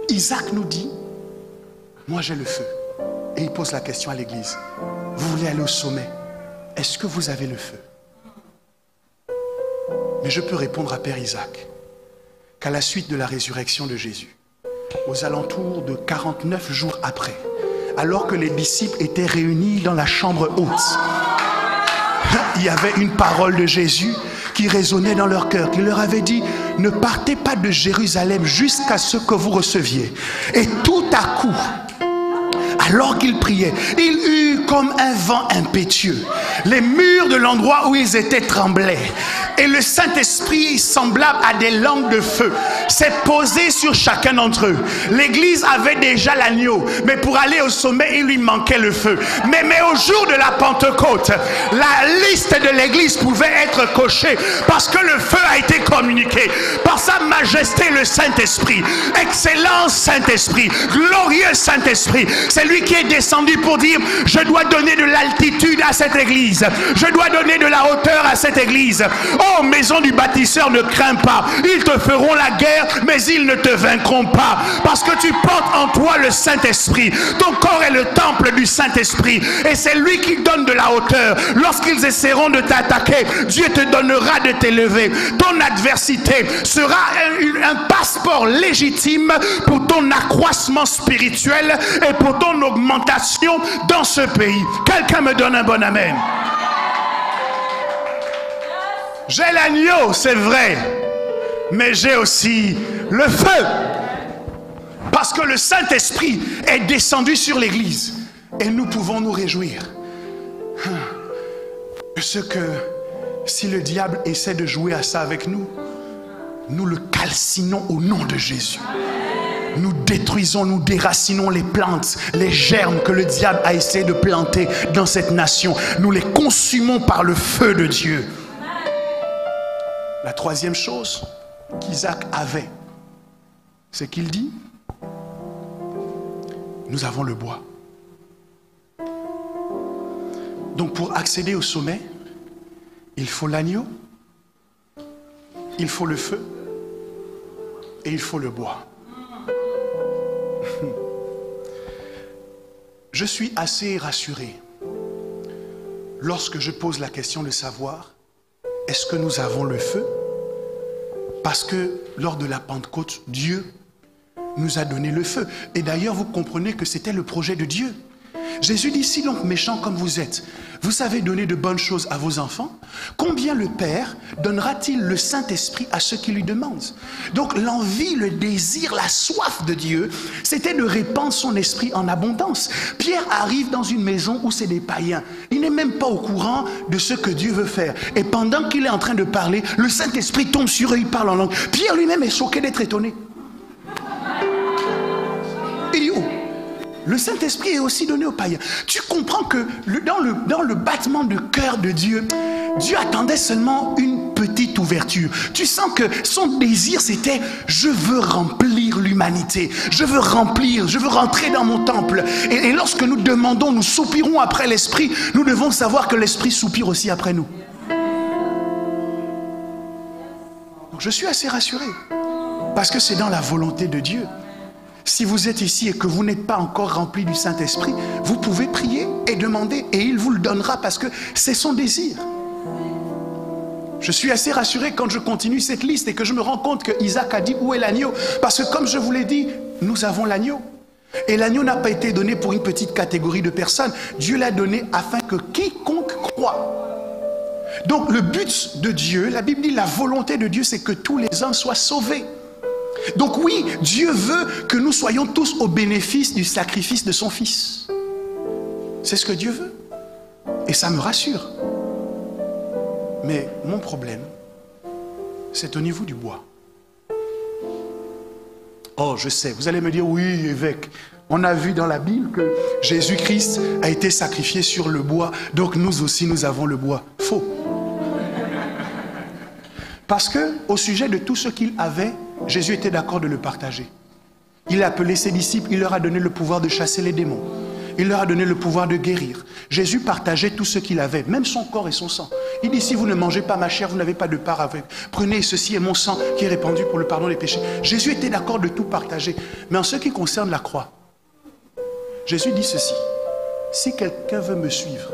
Isaac nous dit, moi j'ai le feu. Et il pose la question à l'église. Vous voulez aller au sommet? Est-ce que vous avez le feu? Mais je peux répondre à Père Isaac qu'à la suite de la résurrection de Jésus, aux alentours de 49 jours après, alors que les disciples étaient réunis dans la chambre haute, il y avait une parole de Jésus qui résonnait dans leur cœur, qui leur avait dit, ne partez pas de Jérusalem jusqu'à ce que vous receviez. Et tout à coup, alors qu'ils priaient, il eut comme un vent impétueux. Les murs de l'endroit où ils étaient tremblaient. Et le Saint-Esprit, semblable à des langues de feu, s'est posé sur chacun d'entre eux. L'église avait déjà l'agneau, mais pour aller au sommet, il lui manquait le feu. Mais au jour de la Pentecôte, la liste de l'église pouvait être cochée parce que le feu a été communiqué par sa majesté le Saint-Esprit. Excellent Saint-Esprit, glorieux Saint-Esprit. C'est lui qui est descendu pour dire, je dois donner de l'altitude à cette église. Je dois donner de la hauteur à cette église. Oh, maison du bâtisseur, ne crains pas. Ils te feront la guerre, mais ils ne te vaincront pas. Parce que tu portes en toi le Saint-Esprit. Ton corps est le temple du Saint-Esprit. Et c'est lui qui donne de la hauteur. Lorsqu'ils essaieront de t'attaquer, Dieu te donnera de t'élever. Ton adversité sera un passeport légitime pour ton accroissement spirituel et pour ton augmentation dans ce pays. Quelqu'un me donne un bon amen. J'ai l'agneau, c'est vrai, mais j'ai aussi le feu. Parce que le Saint-Esprit est descendu sur l'Église. Et nous pouvons nous réjouir. Ce que si le diable essaie de jouer à ça avec nous, nous le calcinons au nom de Jésus. Nous détruisons, nous déracinons les plantes, les germes que le diable a essayé de planter dans cette nation. Nous les consumons par le feu de Dieu. La troisième chose qu'Isaac avait, c'est qu'il dit, nous avons le bois. Donc pour accéder au sommet, il faut l'agneau, il faut le feu et il faut le bois. Je suis assez rassuré lorsque je pose la question de savoir, est-ce que nous avons le feu? Parce que lors de la Pentecôte, Dieu nous a donné le feu. Et d'ailleurs, vous comprenez que c'était le projet de Dieu. Jésus dit, si donc méchants comme vous êtes, vous savez donner de bonnes choses à vos enfants, combien le Père donnera-t-il le Saint-Esprit à ceux qui lui demandent? Donc l'envie, le désir, la soif de Dieu, c'était de répandre son esprit en abondance. Pierre arrive dans une maison où c'est des païens. Il n'est même pas au courant de ce que Dieu veut faire. Et pendant qu'il est en train de parler, le Saint-Esprit tombe sur eux, il parle en langue. Pierre lui-même est choqué d'être étonné. Il dit, oh, le Saint-Esprit est aussi donné aux païens. Tu comprends que dans le battement de cœur de Dieu, Dieu attendait seulement une petite ouverture. Tu sens que son désir c'était, je veux remplir l'humanité. Je veux rentrer dans mon temple. Et lorsque nous demandons, nous soupirons après l'Esprit, nous devons savoir que l'Esprit soupire aussi après nous. Donc je suis assez rassuré. Parce que c'est dans la volonté de Dieu. Si vous êtes ici et que vous n'êtes pas encore rempli du Saint-Esprit, vous pouvez prier et demander et il vous le donnera parce que c'est son désir. Je suis assez rassuré quand je continue cette liste et que je me rends compte que Isaac a dit où est l'agneau? Parce que comme je vous l'ai dit, nous avons l'agneau. Et l'agneau n'a pas été donné pour une petite catégorie de personnes. Dieu l'a donné afin que quiconque croit. Donc le but de Dieu, la Bible dit la volonté de Dieu, c'est que tous les hommes soient sauvés. Donc oui, Dieu veut que nous soyons tous au bénéfice du sacrifice de son Fils. C'est ce que Dieu veut. Et ça me rassure. Mais mon problème, c'est au niveau du bois. Oh, je sais, vous allez me dire, oui, évêque, on a vu dans la Bible que Jésus-Christ a été sacrifié sur le bois, donc nous aussi nous avons le bois. Faux. Parce que au sujet de tout ce qu'il avait, Jésus était d'accord de le partager. Il a appelé ses disciples, il leur a donné le pouvoir de chasser les démons. Il leur a donné le pouvoir de guérir. Jésus partageait tout ce qu'il avait, même son corps et son sang. Il dit, si vous ne mangez pas ma chair, vous n'avez pas de part avec. Prenez, ceci est mon sang qui est répandu pour le pardon des péchés. Jésus était d'accord de tout partager. Mais en ce qui concerne la croix, Jésus dit ceci. Si quelqu'un veut me suivre,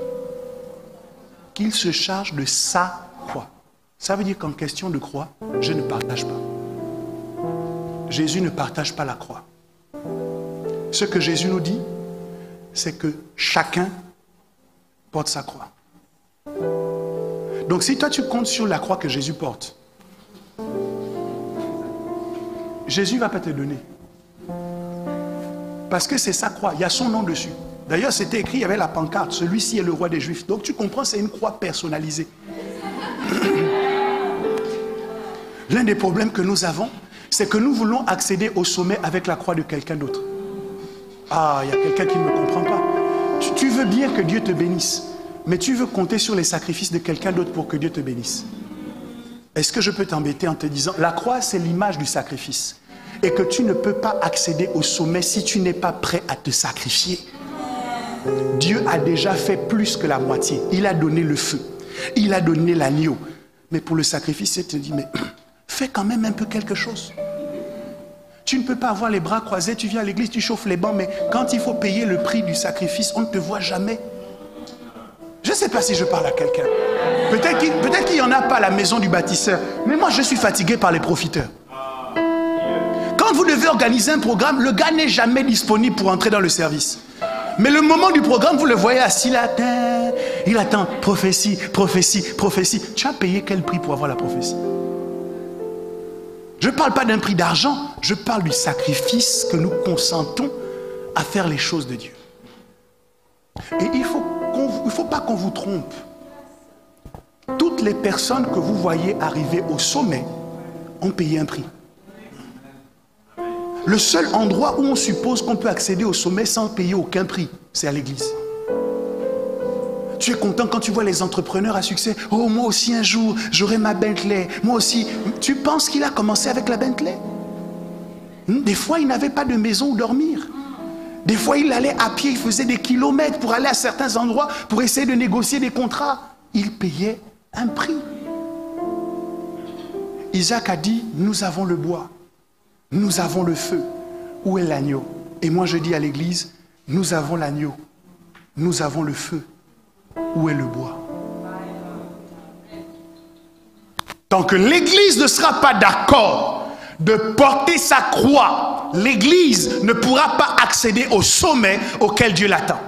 qu'il se charge de sa croix. Ça veut dire qu'en question de croix, je ne partage pas. Jésus ne partage pas la croix. Ce que Jésus nous dit, c'est que chacun porte sa croix. Donc si toi tu comptes sur la croix que Jésus porte, Jésus ne va pas te donner. Parce que c'est sa croix, il y a son nom dessus. D'ailleurs c'était écrit, il y avait la pancarte, celui-ci est le roi des Juifs. Donc tu comprends, c'est une croix personnalisée. L'un des problèmes que nous avons, c'est que nous voulons accéder au sommet avec la croix de quelqu'un d'autre. Ah, il y a quelqu'un qui ne me comprend pas. Tu veux bien que Dieu te bénisse, mais tu veux compter sur les sacrifices de quelqu'un d'autre pour que Dieu te bénisse. Est-ce que je peux t'embêter en te disant, la croix c'est l'image du sacrifice et que tu ne peux pas accéder au sommet si tu n'es pas prêt à te sacrifier. Dieu a déjà fait plus que la moitié. Il a donné le feu, il a donné l'agneau. Mais pour le sacrifice, il te dit, mais fais quand même un peu quelque chose. Tu ne peux pas avoir les bras croisés, tu viens à l'église, tu chauffes les bancs, mais quand il faut payer le prix du sacrifice, on ne te voit jamais. Je ne sais pas si je parle à quelqu'un. Peut-être qu'il n'y en a pas à la maison du bâtisseur, mais moi je suis fatigué par les profiteurs. Quand vous devez organiser un programme, le gars n'est jamais disponible pour entrer dans le service. Mais le moment du programme, vous le voyez assis là, il attend, prophétie, prophétie, prophétie. Tu as payé quel prix pour avoir la prophétie? Je ne parle pas d'un prix d'argent, je parle du sacrifice que nous consentons à faire les choses de Dieu. Et il ne faut pas qu'on vous trompe. Toutes les personnes que vous voyez arriver au sommet ont payé un prix. Le seul endroit où on suppose qu'on peut accéder au sommet sans payer aucun prix, c'est à l'église. Tu es content quand tu vois les entrepreneurs à succès. Oh, moi aussi un jour, j'aurai ma Bentley. Moi aussi. Tu penses qu'il a commencé avec la Bentley? Des fois, il n'avait pas de maison où dormir. Des fois, il allait à pied, il faisait des kilomètres pour aller à certains endroits, pour essayer de négocier des contrats. Il payait un prix. Isaac a dit, nous avons le bois, nous avons le feu. Où est l'agneau? Et moi, je dis à l'église, nous avons l'agneau, nous avons le feu. Où est le bois? Tant que l'église ne sera pas d'accord de porter sa croix, l'église ne pourra pas accéder au sommet auquel Dieu l'attend.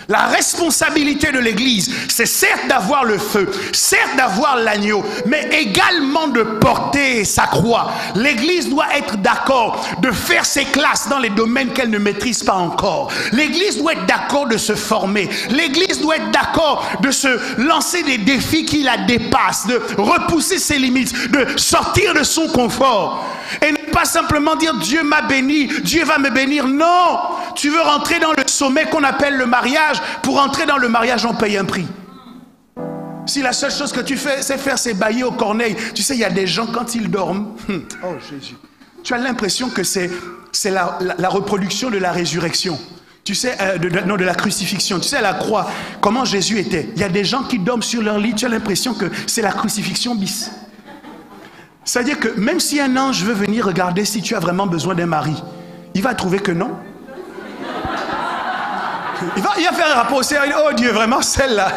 La responsabilité de l'église, c'est certes d'avoir le feu, certes d'avoir l'agneau, mais également de porter sa croix. L'église doit être d'accord de faire ses classes dans les domaines qu'elle ne maîtrise pas encore. L'église doit être d'accord de se former. L'église doit être d'accord de se lancer des défis qui la dépassent, de repousser ses limites, de sortir de son confort. Et ne pas simplement dire Dieu m'a béni, Dieu va me bénir. Non, tu veux rentrer dans le sommet qu'on appelle le mariage. Pour entrer dans le mariage, on paye un prix. Si la seule chose que tu fais, c'est faire ses baillis aux corneilles. Tu sais, il y a des gens quand ils dorment. Oh Jésus. Tu as l'impression que c'est la reproduction de la résurrection. Tu sais, de la crucifixion. Tu sais, à la croix, comment Jésus était. Il y a des gens qui dorment sur leur lit. Tu as l'impression que c'est la crucifixion bis. C'est-à-dire que même si un ange veut venir regarder si tu as vraiment besoin d'un mari, il va trouver que non. Il va faire un rapport au ciel. Oh Dieu, vraiment, celle-là.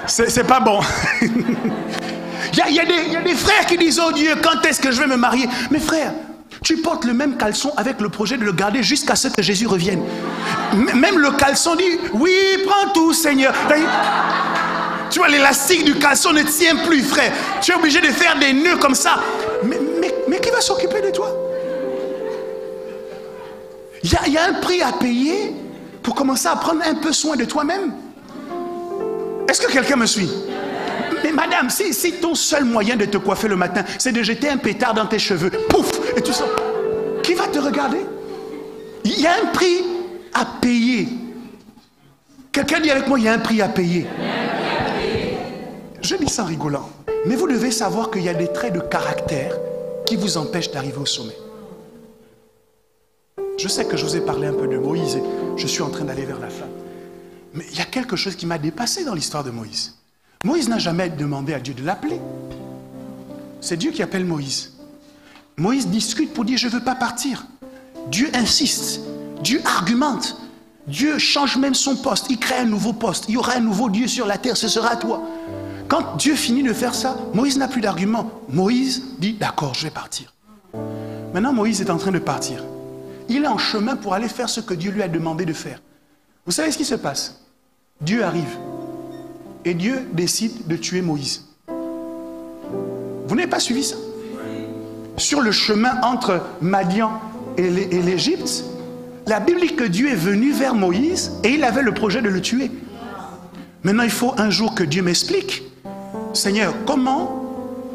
C'est pas bon. Il y a des frères qui disent, oh Dieu, quand est-ce que je vais me marier? Mais frère, tu portes le même caleçon avec le projet de le garder jusqu'à ce que Jésus revienne. Même le caleçon dit, oui, prends tout, Seigneur. Tu vois, l'élastique du caleçon ne tient plus, frère. Tu es obligé de faire des nœuds comme ça. Mais qui va s'occuper de toi? Il y a un prix à payer pour commencer à prendre un peu soin de toi-même. Est-ce que quelqu'un me suit? Mais madame, si ton seul moyen de te coiffer le matin, c'est de jeter un pétard dans tes cheveux, pouf, et tout ça, qui va te regarder? Il y a un prix à payer. Quelqu'un dit avec moi, il y a un prix à payer. Je dis ça en rigolant. Mais vous devez savoir qu'il y a des traits de caractère qui vous empêchent d'arriver au sommet. Je sais que je vous ai parlé un peu de Moïse et je suis en train d'aller vers la fin. Mais il y a quelque chose qui m'a dépassé dans l'histoire de Moïse. Moïse n'a jamais demandé à Dieu de l'appeler. C'est Dieu qui appelle Moïse. Moïse discute pour dire je ne veux pas partir. Dieu insiste. Dieu argumente. Dieu change même son poste. Il crée un nouveau poste. Il y aura un nouveau Dieu sur la terre. Ce sera à toi. Quand Dieu finit de faire ça, Moïse n'a plus d'argument. Moïse dit d'accord, je vais partir. Maintenant, Moïse est en train de partir. Il est en chemin pour aller faire ce que Dieu lui a demandé de faire. Vous savez ce qui se passe? Dieu arrive. Et Dieu décide de tuer Moïse. Vous n'avez pas suivi ça? Sur le chemin entre Madian et l'Égypte, la Bible dit que Dieu est venu vers Moïse et il avait le projet de le tuer. Maintenant, il faut un jour que Dieu m'explique. Seigneur, comment?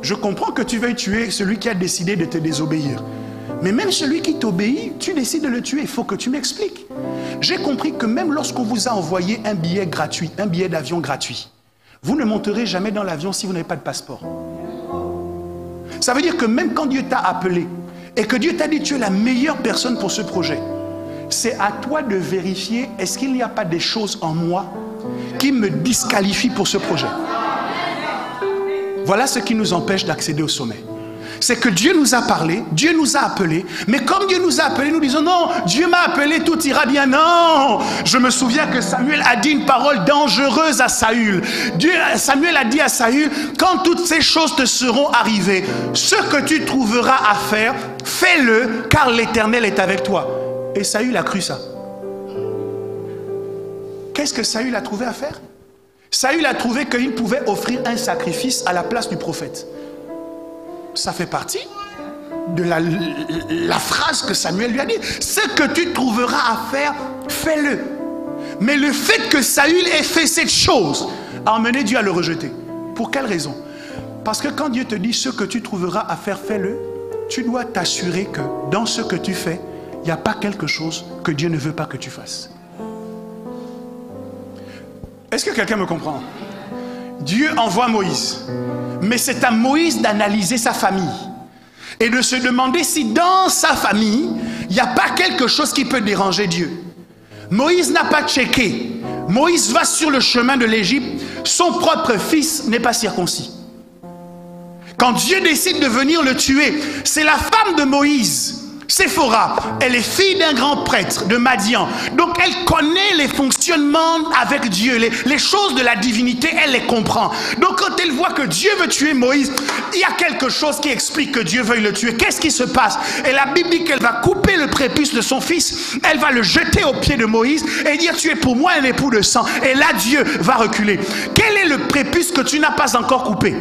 Je comprends que tu veuilles tuer celui qui a décidé de te désobéir. Mais même celui qui t'obéit, tu décides de le tuer. Il faut que tu m'expliques. J'ai compris que même lorsqu'on vous a envoyé un billet gratuit, un billet d'avion gratuit, vous ne monterez jamais dans l'avion si vous n'avez pas de passeport. Ça veut dire que même quand Dieu t'a appelé et que Dieu t'a dit tu es la meilleure personne pour ce projet, c'est à toi de vérifier est-ce qu'il n'y a pas des choses en moi qui me disqualifient pour ce projet. Voilà ce qui nous empêche d'accéder au sommet. C'est que Dieu nous a parlé, Dieu nous a appelés, mais comme Dieu nous a appelés, nous disons non, Dieu m'a appelé, tout ira bien. Non, je me souviens que Samuel a dit une parole dangereuse à Saül. Samuel a dit à Saül, quand toutes ces choses te seront arrivées, ce que tu trouveras à faire, fais-le, car l'Éternel est avec toi. Et Saül a cru ça. Qu'est-ce que Saül a trouvé à faire? Saül a trouvé qu'il pouvait offrir un sacrifice à la place du prophète. ça fait partie de la phrase que Samuel lui a dit. Ce que tu trouveras à faire, fais-le. Mais le fait que Saül ait fait cette chose a emmené Dieu à le rejeter. Pour quelle raison? Parce que quand Dieu te dit ce que tu trouveras à faire, fais-le, tu dois t'assurer que dans ce que tu fais, il n'y a pas quelque chose que Dieu ne veut pas que tu fasses. Est-ce que quelqu'un me comprend? Dieu envoie Moïse, mais c'est à Moïse d'analyser sa famille et de se demander si dans sa famille, il n'y a pas quelque chose qui peut déranger Dieu. Moïse n'a pas checké. Moïse va sur le chemin de l'Égypte, son propre fils n'est pas circoncis. Quand Dieu décide de venir le tuer, c'est la femme de Moïse, Séphora, elle est fille d'un grand prêtre de Madian. Donc elle connaît les fonctionnements avec Dieu, les choses de la divinité, elle les comprend. Donc quand elle voit que Dieu veut tuer Moïse, il y a quelque chose qui explique que Dieu veuille le tuer. Qu'est-ce qui se passe? Et la Bible dit qu'elle va couper le prépuce de son fils, elle va le jeter aux pieds de Moïse et dire: tu es pour moi un époux de sang. Et là Dieu va reculer. Quel est le prépuce que tu n'as pas encore coupé?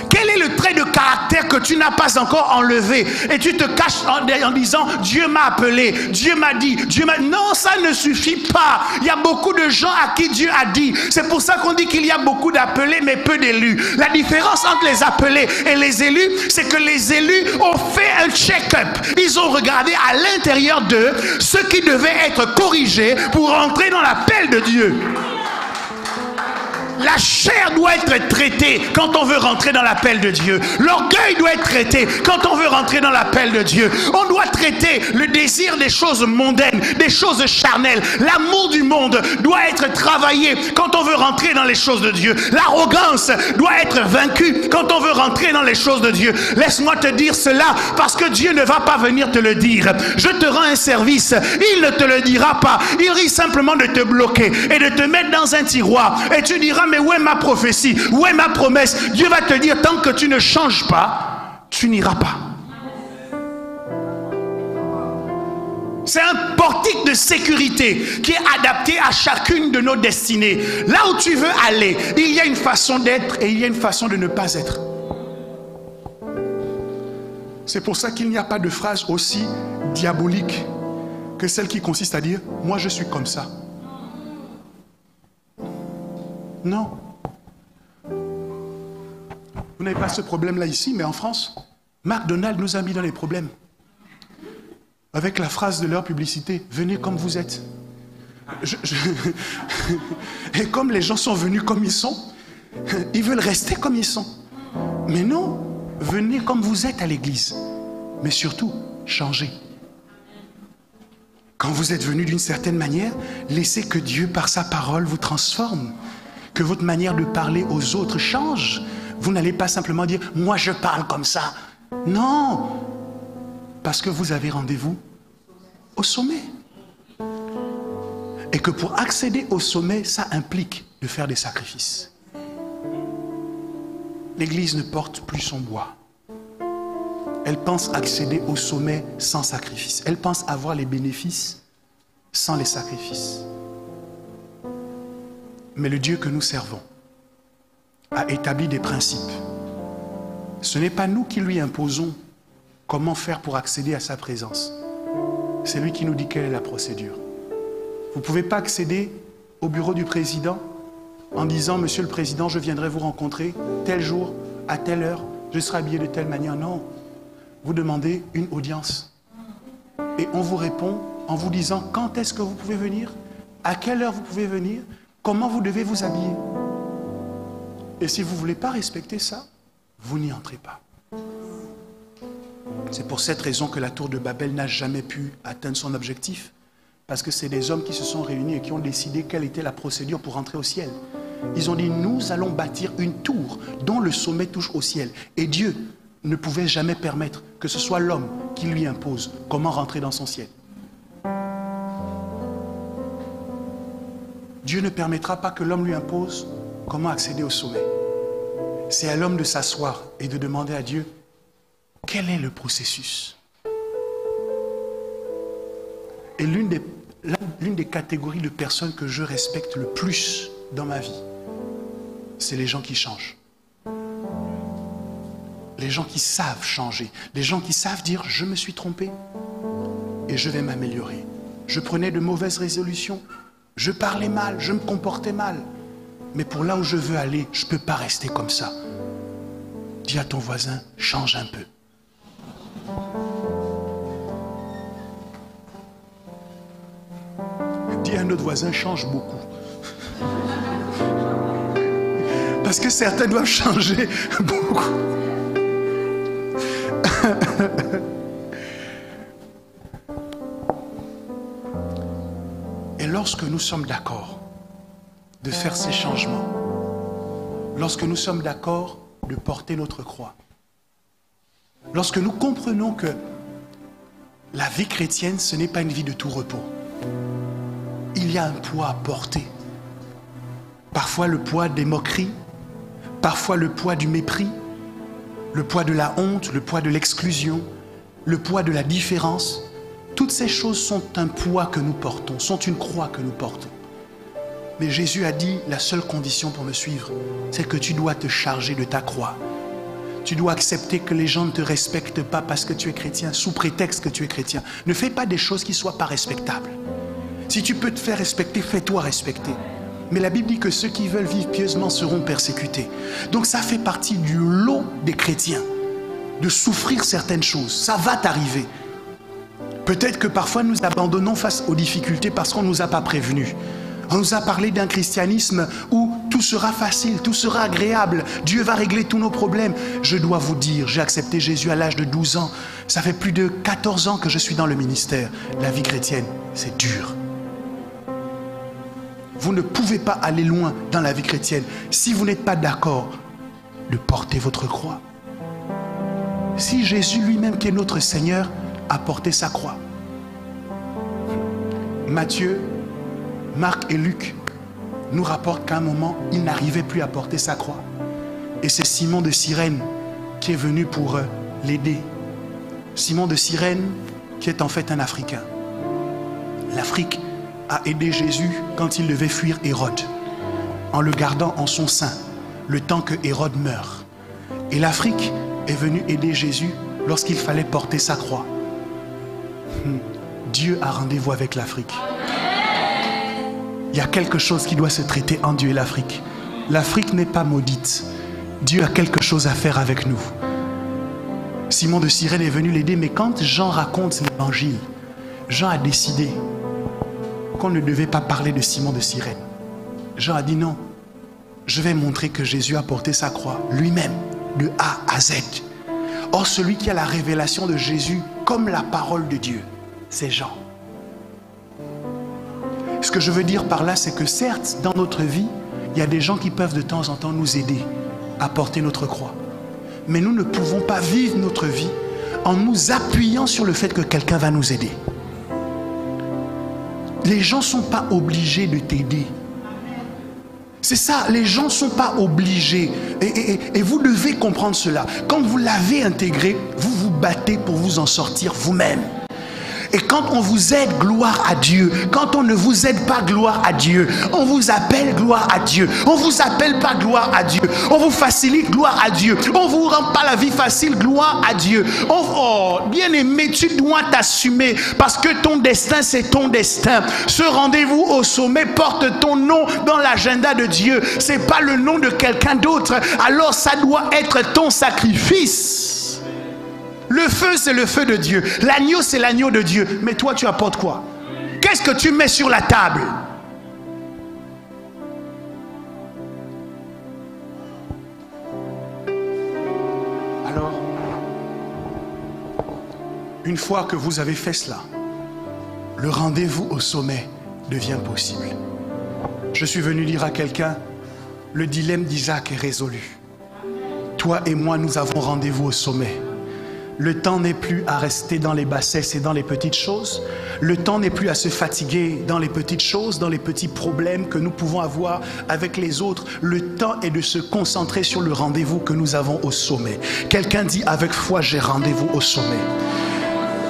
Quel est le trait de caractère que tu n'as pas encore enlevé? Et tu te caches en disant: Dieu m'a appelé, Dieu m'a dit, Dieu m'a... Non, ça ne suffit pas. Il y a beaucoup de gens à qui Dieu a dit. C'est pour ça qu'on dit qu'il y a beaucoup d'appelés mais peu d'élus. La différence entre les appelés et les élus, c'est que les élus ont fait un check-up. Ils ont regardé à l'intérieur d'eux ce qui devait être corrigé pour entrer dans l'appel de Dieu. La chair doit être traitée quand on veut rentrer dans l'appel de Dieu. L'orgueil doit être traité quand on veut rentrer dans l'appel de Dieu. On doit traiter le désir des choses mondaines, des choses charnelles. L'amour du monde doit être travaillé quand on veut rentrer dans les choses de Dieu. L'arrogance doit être vaincue quand on veut rentrer dans les choses de Dieu. Laisse-moi te dire cela parce que Dieu ne va pas venir te le dire. Je te rends un service, il ne te le dira pas. Il risque simplement de te bloquer et de te mettre dans un tiroir. Et tu diras: mais où est ma prophétie? Où est ma promesse? Dieu va te dire: tant que tu ne changes pas, tu n'iras pas. C'est un portique de sécurité qui est adapté à chacune de nos destinées. Là où tu veux aller, il y a une façon d'être et il y a une façon de ne pas être. C'est pour ça qu'il n'y a pas de phrase aussi diabolique que celle qui consiste à dire: moi je suis comme ça. Non. Vous n'avez pas ce problème-là ici, mais en France, McDonald's nous a mis dans les problèmes. Avec la phrase de leur publicité: venez comme vous êtes. Et comme les gens sont venus comme ils sont, ils veulent rester comme ils sont. Mais non, venez comme vous êtes à l'église. Mais surtout, changez. Quand vous êtes venu d'une certaine manière, laissez que Dieu, par sa parole, vous transforme. Que votre manière de parler aux autres change. Vous n'allez pas simplement dire: moi je parle comme ça. Non, parce que vous avez rendez-vous au sommet. Et que pour accéder au sommet, ça implique de faire des sacrifices. L'Église ne porte plus son bois. Elle pense accéder au sommet sans sacrifice. Elle pense avoir les bénéfices sans les sacrifices. Mais le Dieu que nous servons a établi des principes. Ce n'est pas nous qui lui imposons comment faire pour accéder à sa présence. C'est lui qui nous dit quelle est la procédure. Vous ne pouvez pas accéder au bureau du président en disant: Monsieur le Président, je viendrai vous rencontrer tel jour, à telle heure, je serai habillé de telle manière. Non. Vous demandez une audience. Et on vous répond en vous disant quand est-ce que vous pouvez venir, à quelle heure vous pouvez venir, comment vous devez vous habiller. Et si vous ne voulez pas respecter ça, vous n'y entrez pas. C'est pour cette raison que la tour de Babel n'a jamais pu atteindre son objectif. Parce que c'est des hommes qui se sont réunis et qui ont décidé quelle était la procédure pour entrer au ciel. Ils ont dit: nous allons bâtir une tour dont le sommet touche au ciel. Et Dieu ne pouvait jamais permettre que ce soit l'homme qui lui impose comment rentrer dans son ciel. Dieu ne permettra pas que l'homme lui impose comment accéder au sommet. C'est à l'homme de s'asseoir et de demander à Dieu quel est le processus. Et l'une des catégories de personnes que je respecte le plus dans ma vie, c'est les gens qui changent. Les gens qui savent changer. Les gens qui savent dire, je me suis trompé et je vais m'améliorer. Je prenais de mauvaises résolutions. Je parlais mal, je me comportais mal. Mais pour là où je veux aller, je ne peux pas rester comme ça. Dis à ton voisin, change un peu. Dis à un autre voisin, change beaucoup. Parce que certains doivent changer beaucoup. Et lorsque nous sommes d'accord de faire ces changements, lorsque nous sommes d'accord de porter notre croix, lorsque nous comprenons que la vie chrétienne, ce n'est pas une vie de tout repos. Il y a un poids à porter. Parfois le poids des moqueries, parfois le poids du mépris, le poids de la honte, le poids de l'exclusion, le poids de la différence. Toutes ces choses sont un poids que nous portons, sont une croix que nous portons. Mais Jésus a dit, la seule condition pour me suivre, c'est que tu dois te charger de ta croix. Tu dois accepter que les gens ne te respectent pas parce que tu es chrétien, sous prétexte que tu es chrétien. Ne fais pas des choses qui ne soient pas respectables. Si tu peux te faire respecter, fais-toi respecter. Mais la Bible dit que ceux qui veulent vivre pieusement seront persécutés. Donc ça fait partie du lot des chrétiens, de souffrir certaines choses. Ça va t'arriver. Peut-être que parfois nous abandonnons face aux difficultés parce qu'on ne nous a pas prévenus. On nous a parlé d'un christianisme où tout sera facile, tout sera agréable. Dieu va régler tous nos problèmes. Je dois vous dire, j'ai accepté Jésus à l'âge de 12 ans. Ça fait plus de 14 ans que je suis dans le ministère. La vie chrétienne, c'est dur. Vous ne pouvez pas aller loin dans la vie chrétienne si vous n'êtes pas d'accord de porter votre croix. Si Jésus lui-même, qui est notre Seigneur, a porté sa croix. Matthieu, Marc et Luc nous rapportent qu'à un moment, il n'arrivait plus à porter sa croix. Et c'est Simon de Cyrène qui est venu pour l'aider. Simon de Cyrène, qui est en fait un Africain. L'Afrique a aidé Jésus quand il devait fuir Hérode, en le gardant en son sein, le temps que Hérode meure. Et l'Afrique est venue aider Jésus lorsqu'il fallait porter sa croix. Dieu a rendez-vous avec l'Afrique. Il y a quelque chose qui doit se traiter en Dieu et l'Afrique. L'Afrique n'est pas maudite. Dieu a quelque chose à faire avec nous. Simon de Cyrène est venu l'aider, mais quand Jean raconte l'évangile, Jean a décidé qu'on ne devait pas parler de Simon de Cyrène. Jean a dit non, je vais montrer que Jésus a porté sa croix lui-même, de A à Z. Or, celui qui a la révélation de Jésus comme la parole de Dieu, c'est Jean. Ce que je veux dire par là, c'est que certes, dans notre vie, il y a des gens qui peuvent de temps en temps nous aider à porter notre croix. Mais nous ne pouvons pas vivre notre vie en nous appuyant sur le fait que quelqu'un va nous aider. Les gens ne sont pas obligés de t'aider. C'est ça, les gens ne sont pas obligés. Et vous devez comprendre cela. Quand vous l'avez intégré, vous vous battez pour vous en sortir vous-même. Et quand on vous aide, gloire à Dieu. Quand on ne vous aide pas, gloire à Dieu. On vous appelle, gloire à Dieu. On ne vous appelle pas, gloire à Dieu. On vous facilite, gloire à Dieu. On ne vous rend pas la vie facile, gloire à Dieu. Oh, bien-aimé, tu dois t'assumer parce que ton destin, c'est ton destin. Ce rendez-vous au sommet porte ton nom dans l'agenda de Dieu. Ce n'est pas le nom de quelqu'un d'autre. Alors ça doit être ton sacrifice. Le feu, c'est le feu de Dieu. L'agneau, c'est l'agneau de Dieu. Mais toi, tu apportes quoi? Qu'est-ce que tu mets sur la table? Alors, une fois que vous avez fait cela, le rendez-vous au sommet devient possible. Je suis venu dire à quelqu'un, le dilemme d'Isaac est résolu. Toi et moi, nous avons rendez-vous au sommet. Le temps n'est plus à rester dans les bassesses et dans les petites choses. Le temps n'est plus à se fatiguer dans les petites choses, dans les petits problèmes que nous pouvons avoir avec les autres. Le temps est de se concentrer sur le rendez-vous que nous avons au sommet. Quelqu'un dit avec foi, j'ai rendez-vous au sommet.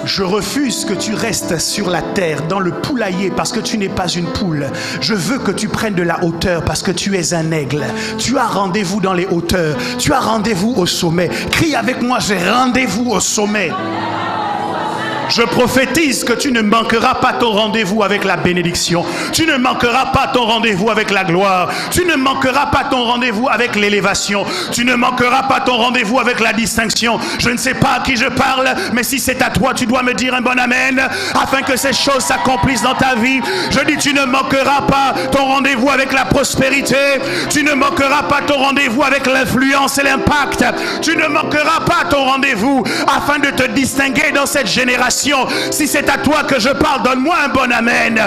Je refuse que tu restes sur la terre, dans le poulailler, parce que tu n'es pas une poule. Je veux que tu prennes de la hauteur, parce que tu es un aigle. Tu as rendez-vous dans les hauteurs. Tu as rendez-vous au sommet. Crie avec moi, j'ai rendez-vous au sommet. Je prophétise que tu ne manqueras pas ton rendez-vous avec la bénédiction. Tu ne manqueras pas ton rendez-vous avec la gloire. Tu ne manqueras pas ton rendez-vous avec l'élévation. Tu ne manqueras pas ton rendez-vous avec la distinction. Je ne sais pas à qui je parle, mais si c'est à toi, tu dois me dire un bon amen, afin que ces choses s'accomplissent dans ta vie. Je dis, tu ne manqueras pas ton rendez-vous avec la prospérité. Tu ne manqueras pas ton rendez-vous avec l'influence et l'impact. Tu ne manqueras pas ton rendez-vous afin de te distinguer dans cette génération. Si c'est à toi que je parle, donne-moi un bon amen.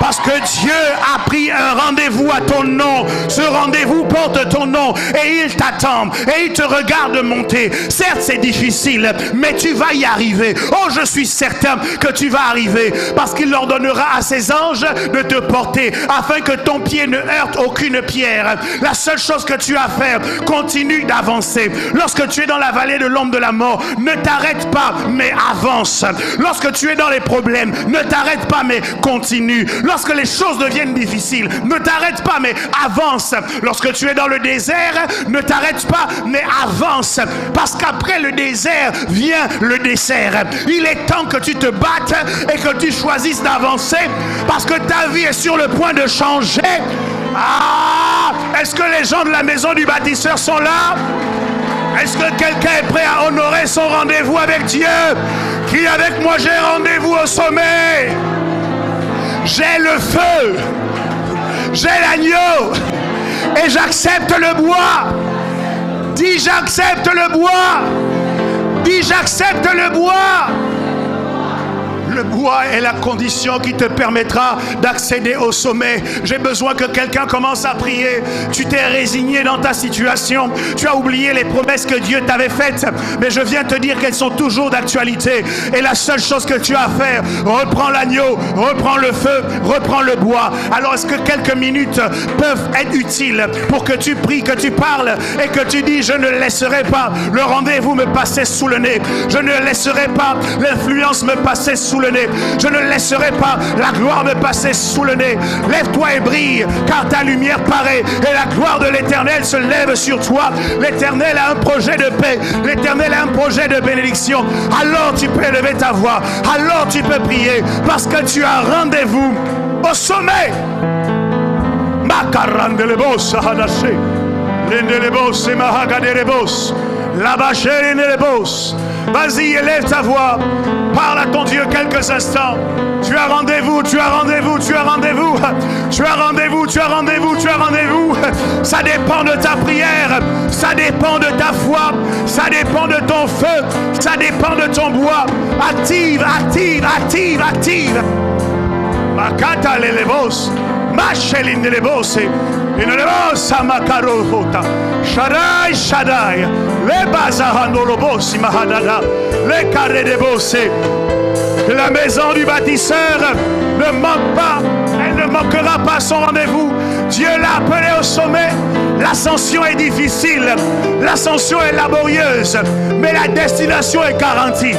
Parce que Dieu a pris un rendez-vous à ton nom. Ce rendez-vous porte ton nom et il t'attend et il te regarde monter. Certes, c'est difficile, mais tu vas y arriver. Oh, je suis certain que tu vas arriver, parce qu'il ordonnera à ses anges de te porter afin que ton pied ne heurte aucune pierre. La seule chose que tu as à faire, continue d'avancer. Lorsque tu es dans la vallée de l'ombre de la mort, ne t'arrête pas, mais avance. Lorsque tu es dans les problèmes, ne t'arrête pas, mais continue. Lorsque les choses deviennent difficiles, ne t'arrête pas, mais avance. Lorsque tu es dans le désert, ne t'arrête pas, mais avance. Parce qu'après le désert vient le dessert. Il est temps que tu te battes et que tu choisisses d'avancer, parce que ta vie est sur le point de changer. Ah! Est-ce que les gens de la maison du bâtisseur sont là? Est-ce que quelqu'un est prêt à honorer son rendez-vous avec Dieu? Qui avec moi, j'ai rendez-vous au sommet. J'ai le feu, j'ai l'agneau et j'accepte le bois. Dis, j'accepte le bois. Dis, j'accepte le bois. Le bois est la condition qui te permettra d'accéder au sommet. J'ai besoin que quelqu'un commence à prier. Tu t'es résigné dans ta situation. Tu as oublié les promesses que Dieu t'avait faites. Mais je viens te dire qu'elles sont toujours d'actualité. Et la seule chose que tu as à faire, reprends l'agneau, reprends le feu, reprends le bois. Alors est-ce que quelques minutes peuvent être utiles pour que tu pries, que tu parles et que tu dis, je ne laisserai pas le rendez-vous me passer sous le nez. Je ne laisserai pas l'influence me passer sous le nez. Je ne laisserai pas la gloire me passer sous le nez. Lève-toi et brille, car ta lumière paraît et la gloire de l'Éternel se lève sur toi. L'Éternel a un projet de paix. L'Éternel a un projet de bénédiction. Alors tu peux élever ta voix. Alors tu peux prier, parce que tu as rendez-vous au sommet. Makarandelebos ahadaché. Lendelebos et mahagaderebos. Labacherenelebos. Vas-y, élève ta voix. Parle à ton Dieu quelques instants. Tu as rendez-vous, tu as rendez-vous, tu as rendez-vous. Tu as rendez-vous, tu as rendez-vous, tu as rendez-vous. Ça dépend de ta prière. Ça dépend de ta foi. Ça dépend de ton feu. Ça dépend de ton bois. Active, active, active, active. Makata lelebos. Machelin lelebos. Inelebos amakarota. Shaddai, Shaddai. Le bazahandolobos mahadada. Le carré de bossé. Que la maison du bâtisseur ne manque pas. Elle ne manquera pas son rendez-vous. Dieu l'a appelé au sommet. L'ascension est difficile. L'ascension est laborieuse. Mais la destination est garantie.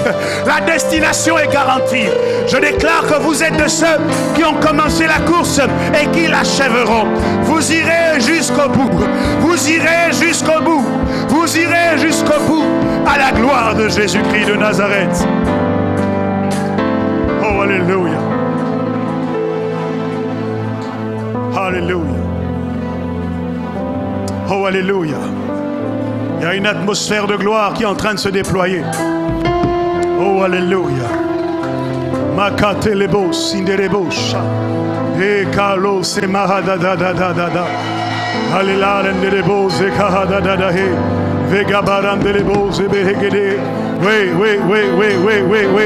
La destination est garantie. Je déclare que vous êtes de ceux qui ont commencé la course et qui l'achèveront. Vous irez jusqu'au bout. Vous irez jusqu'au bout. Vous irez jusqu'au bout, à la gloire de Jésus-Christ de Nazareth. Oh, alléluia. Alléluia. Oh, alléluia. Il y a une atmosphère de gloire qui est en train de se déployer. Oh, alléluia. Makatelebos, inderebos. E kalos e mahadadadadada. Alléluia, inderebos e kahadadada. Vegabarandelebos e behegede. Oui, oui, oui, oui, oui, oui, oui.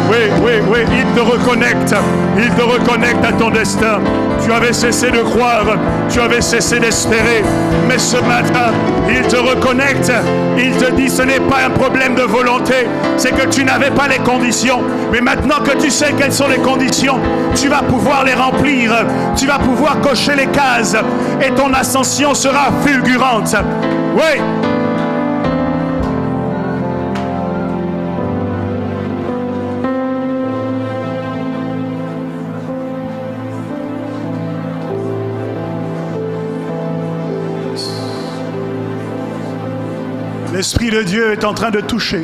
Oui, oui, oui, il te reconnecte. Il te reconnecte à ton destin. Tu avais cessé de croire, tu avais cessé d'espérer. Mais ce matin, il te reconnecte. Il te dit, ce n'est pas un problème de volonté. C'est que tu n'avais pas les conditions. Mais maintenant que tu sais quelles sont les conditions, tu vas pouvoir les remplir. Tu vas pouvoir cocher les cases. Et ton ascension sera fulgurante. Oui. L'Esprit de Dieu est en train de toucher.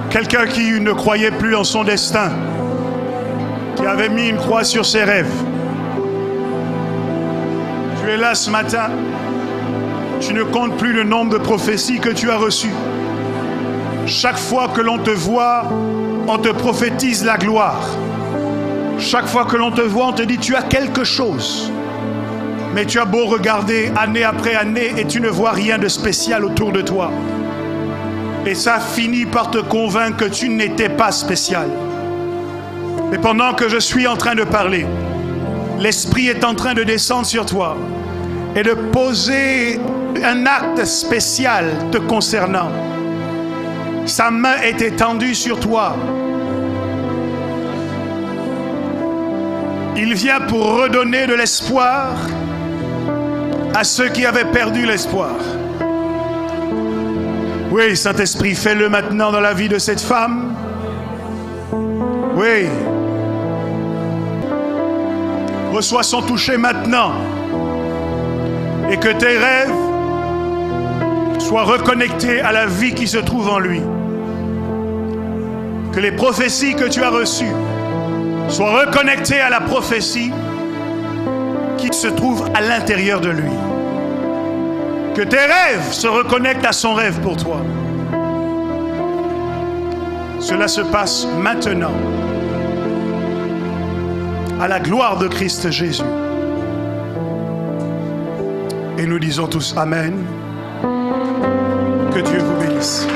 Quelqu'un qui ne croyait plus en son destin, qui avait mis une croix sur ses rêves. Tu es là ce matin, tu ne comptes plus le nombre de prophéties que tu as reçues. Chaque fois que l'on te voit, on te prophétise la gloire. Chaque fois que l'on te voit, on te dit tu as quelque chose. Mais tu as beau regarder année après année et tu ne vois rien de spécial autour de toi. Et ça finit par te convaincre que tu n'étais pas spécial. Mais pendant que je suis en train de parler, l'Esprit est en train de descendre sur toi et de poser un acte spécial te concernant. Sa main est étendue sur toi. Il vient pour redonner de l'espoir à ceux qui avaient perdu l'espoir. Oui, Saint-Esprit, fais-le maintenant dans la vie de cette femme. Oui. Reçois son toucher maintenant. Et que tes rêves soient reconnectés à la vie qui se trouve en lui. Que les prophéties que tu as reçues soient reconnectées à la prophétie qui se trouve à l'intérieur de lui. Que tes rêves se reconnectent à son rêve pour toi. Cela se passe maintenant. À la gloire de Christ Jésus. Et nous disons tous Amen. Que Dieu vous bénisse.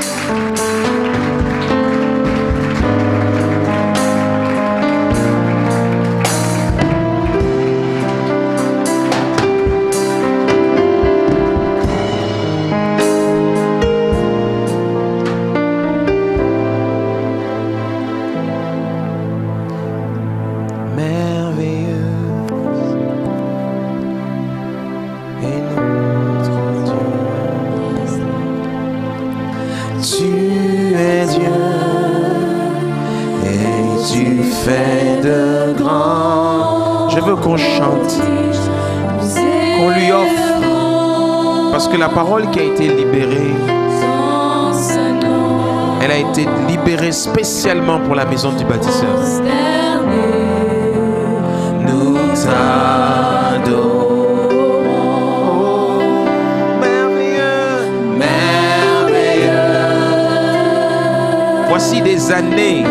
La parole qui a été libérée, elle a été libérée spécialement pour la maison du bâtisseur. Nous t'adorons, merveilleux, merveilleux. Voici des années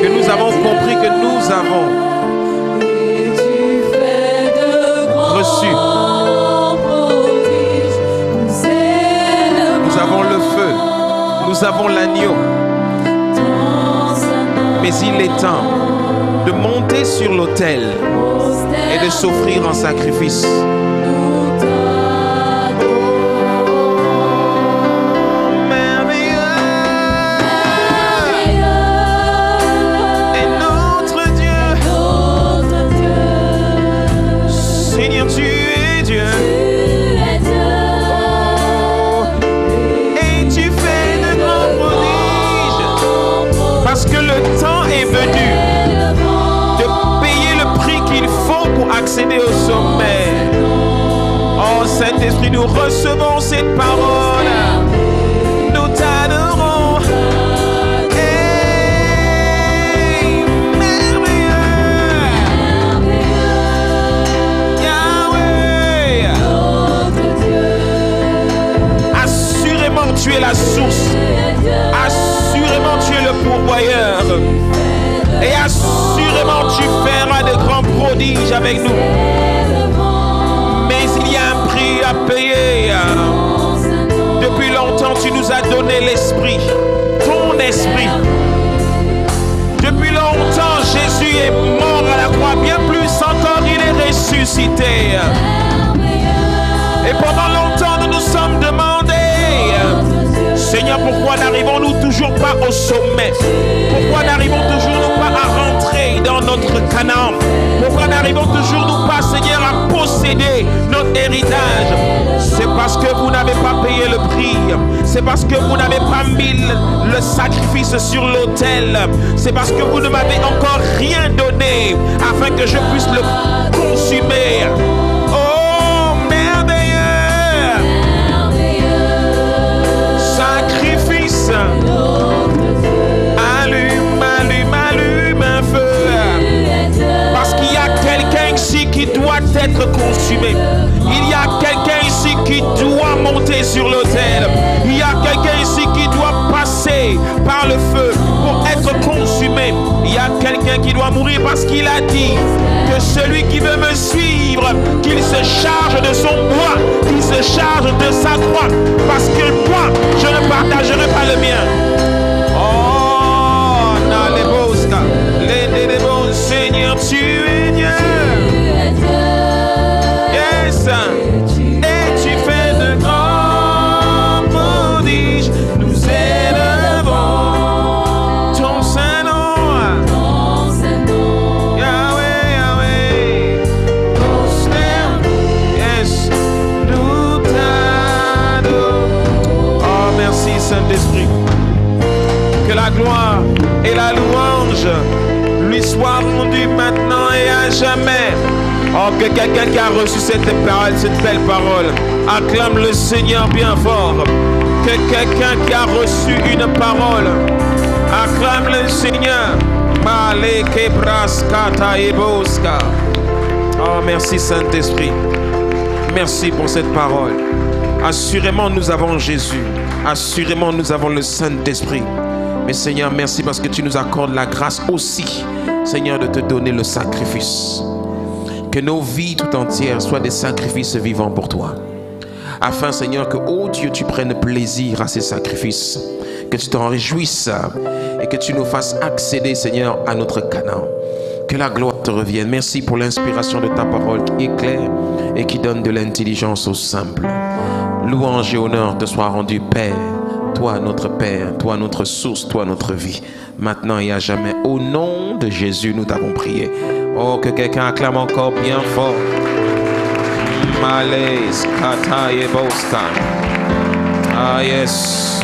que nous avons compris que nous avons reçu. Nous avons le feu, nous avons l'agneau. Mais il est temps de monter sur l'autel et de s'offrir en sacrifice. Accéder au sommet. Oh Saint-Esprit, nous recevons cette parole. Nous t'adorons. Hey, merveilleux. Yahweh. Assurément tu es la source. Assurément tu es le pourvoyeur. Et assurément tu feras de grands prodiges avec nous. Mais il y a un prix à payer. Depuis longtemps tu nous as donné l'esprit, ton esprit. Depuis longtemps Jésus est mort à la croix. Bien plus encore il est ressuscité. Et pendant longtemps nous nous sommes demandé, Seigneur, pourquoi n'arrivons-nous toujours pas au sommet? Pourquoi n'arrivons toujours pas à rentrer dans notre Canaan? Pourquoi n'arrivons toujours nous pas, Seigneur, à posséder notre héritage? C'est parce que vous n'avez pas payé le prix. C'est parce que vous n'avez pas mis le sacrifice sur l'autel. C'est parce que vous ne m'avez encore rien donné afin que je puisse le consumer. Oh, merveilleux sacrifice. Allume, allume, allume un feu. Parce qu'il y a quelqu'un ici qui doit être consumé. Il y a quelqu'un ici qui doit monter sur l'autel. Il y a quelqu'un ici qui doit passer par le feu pour être consumé. Il y a quelqu'un qui doit mourir parce qu'il a dit que celui qui veut me suivre, qu'il se charge de son bois, qu'il se charge de sa croix. Parce que moi, je ne partagerai pas le mien. Oh, Naleboska, l'Édébon, Seigneur, tu es Dieu. Yes. Et tu fais de grands prodiges. Nous élevons ton Saint-Nom. Yahweh, Yahweh. Yes. Nous t'adorons. Oh, merci Saint-Esprit. Que la gloire et la louange lui soient rendues maintenant et à jamais. Oh, que quelqu'un qui a reçu cette parole, cette belle parole, acclame le Seigneur bien fort. Que quelqu'un qui a reçu une parole, acclame le Seigneur. Oh, merci Saint-Esprit. Merci pour cette parole. Assurément, nous avons Jésus. Assurément, nous avons le Saint-Esprit. Mais Seigneur, merci parce que tu nous accordes la grâce aussi, Seigneur, de te donner le sacrifice. Que nos vies tout entières soient des sacrifices vivants pour toi. Afin, Seigneur, que, oh Dieu, tu prennes plaisir à ces sacrifices. Que tu t'en réjouisses et que tu nous fasses accéder, Seigneur, à notre Canaan. Que la gloire te revienne. Merci pour l'inspiration de ta parole qui éclaire et qui donne de l'intelligence aux simples. Louange et honneur te soient rendus, Père. Toi, notre Père, toi, notre source, toi, notre vie. Maintenant et à jamais. Au nom de Jésus, nous t'avons prié. Oh, que quelqu'un acclame encore bien fort. Malaise, kata et boska. Ah, yes.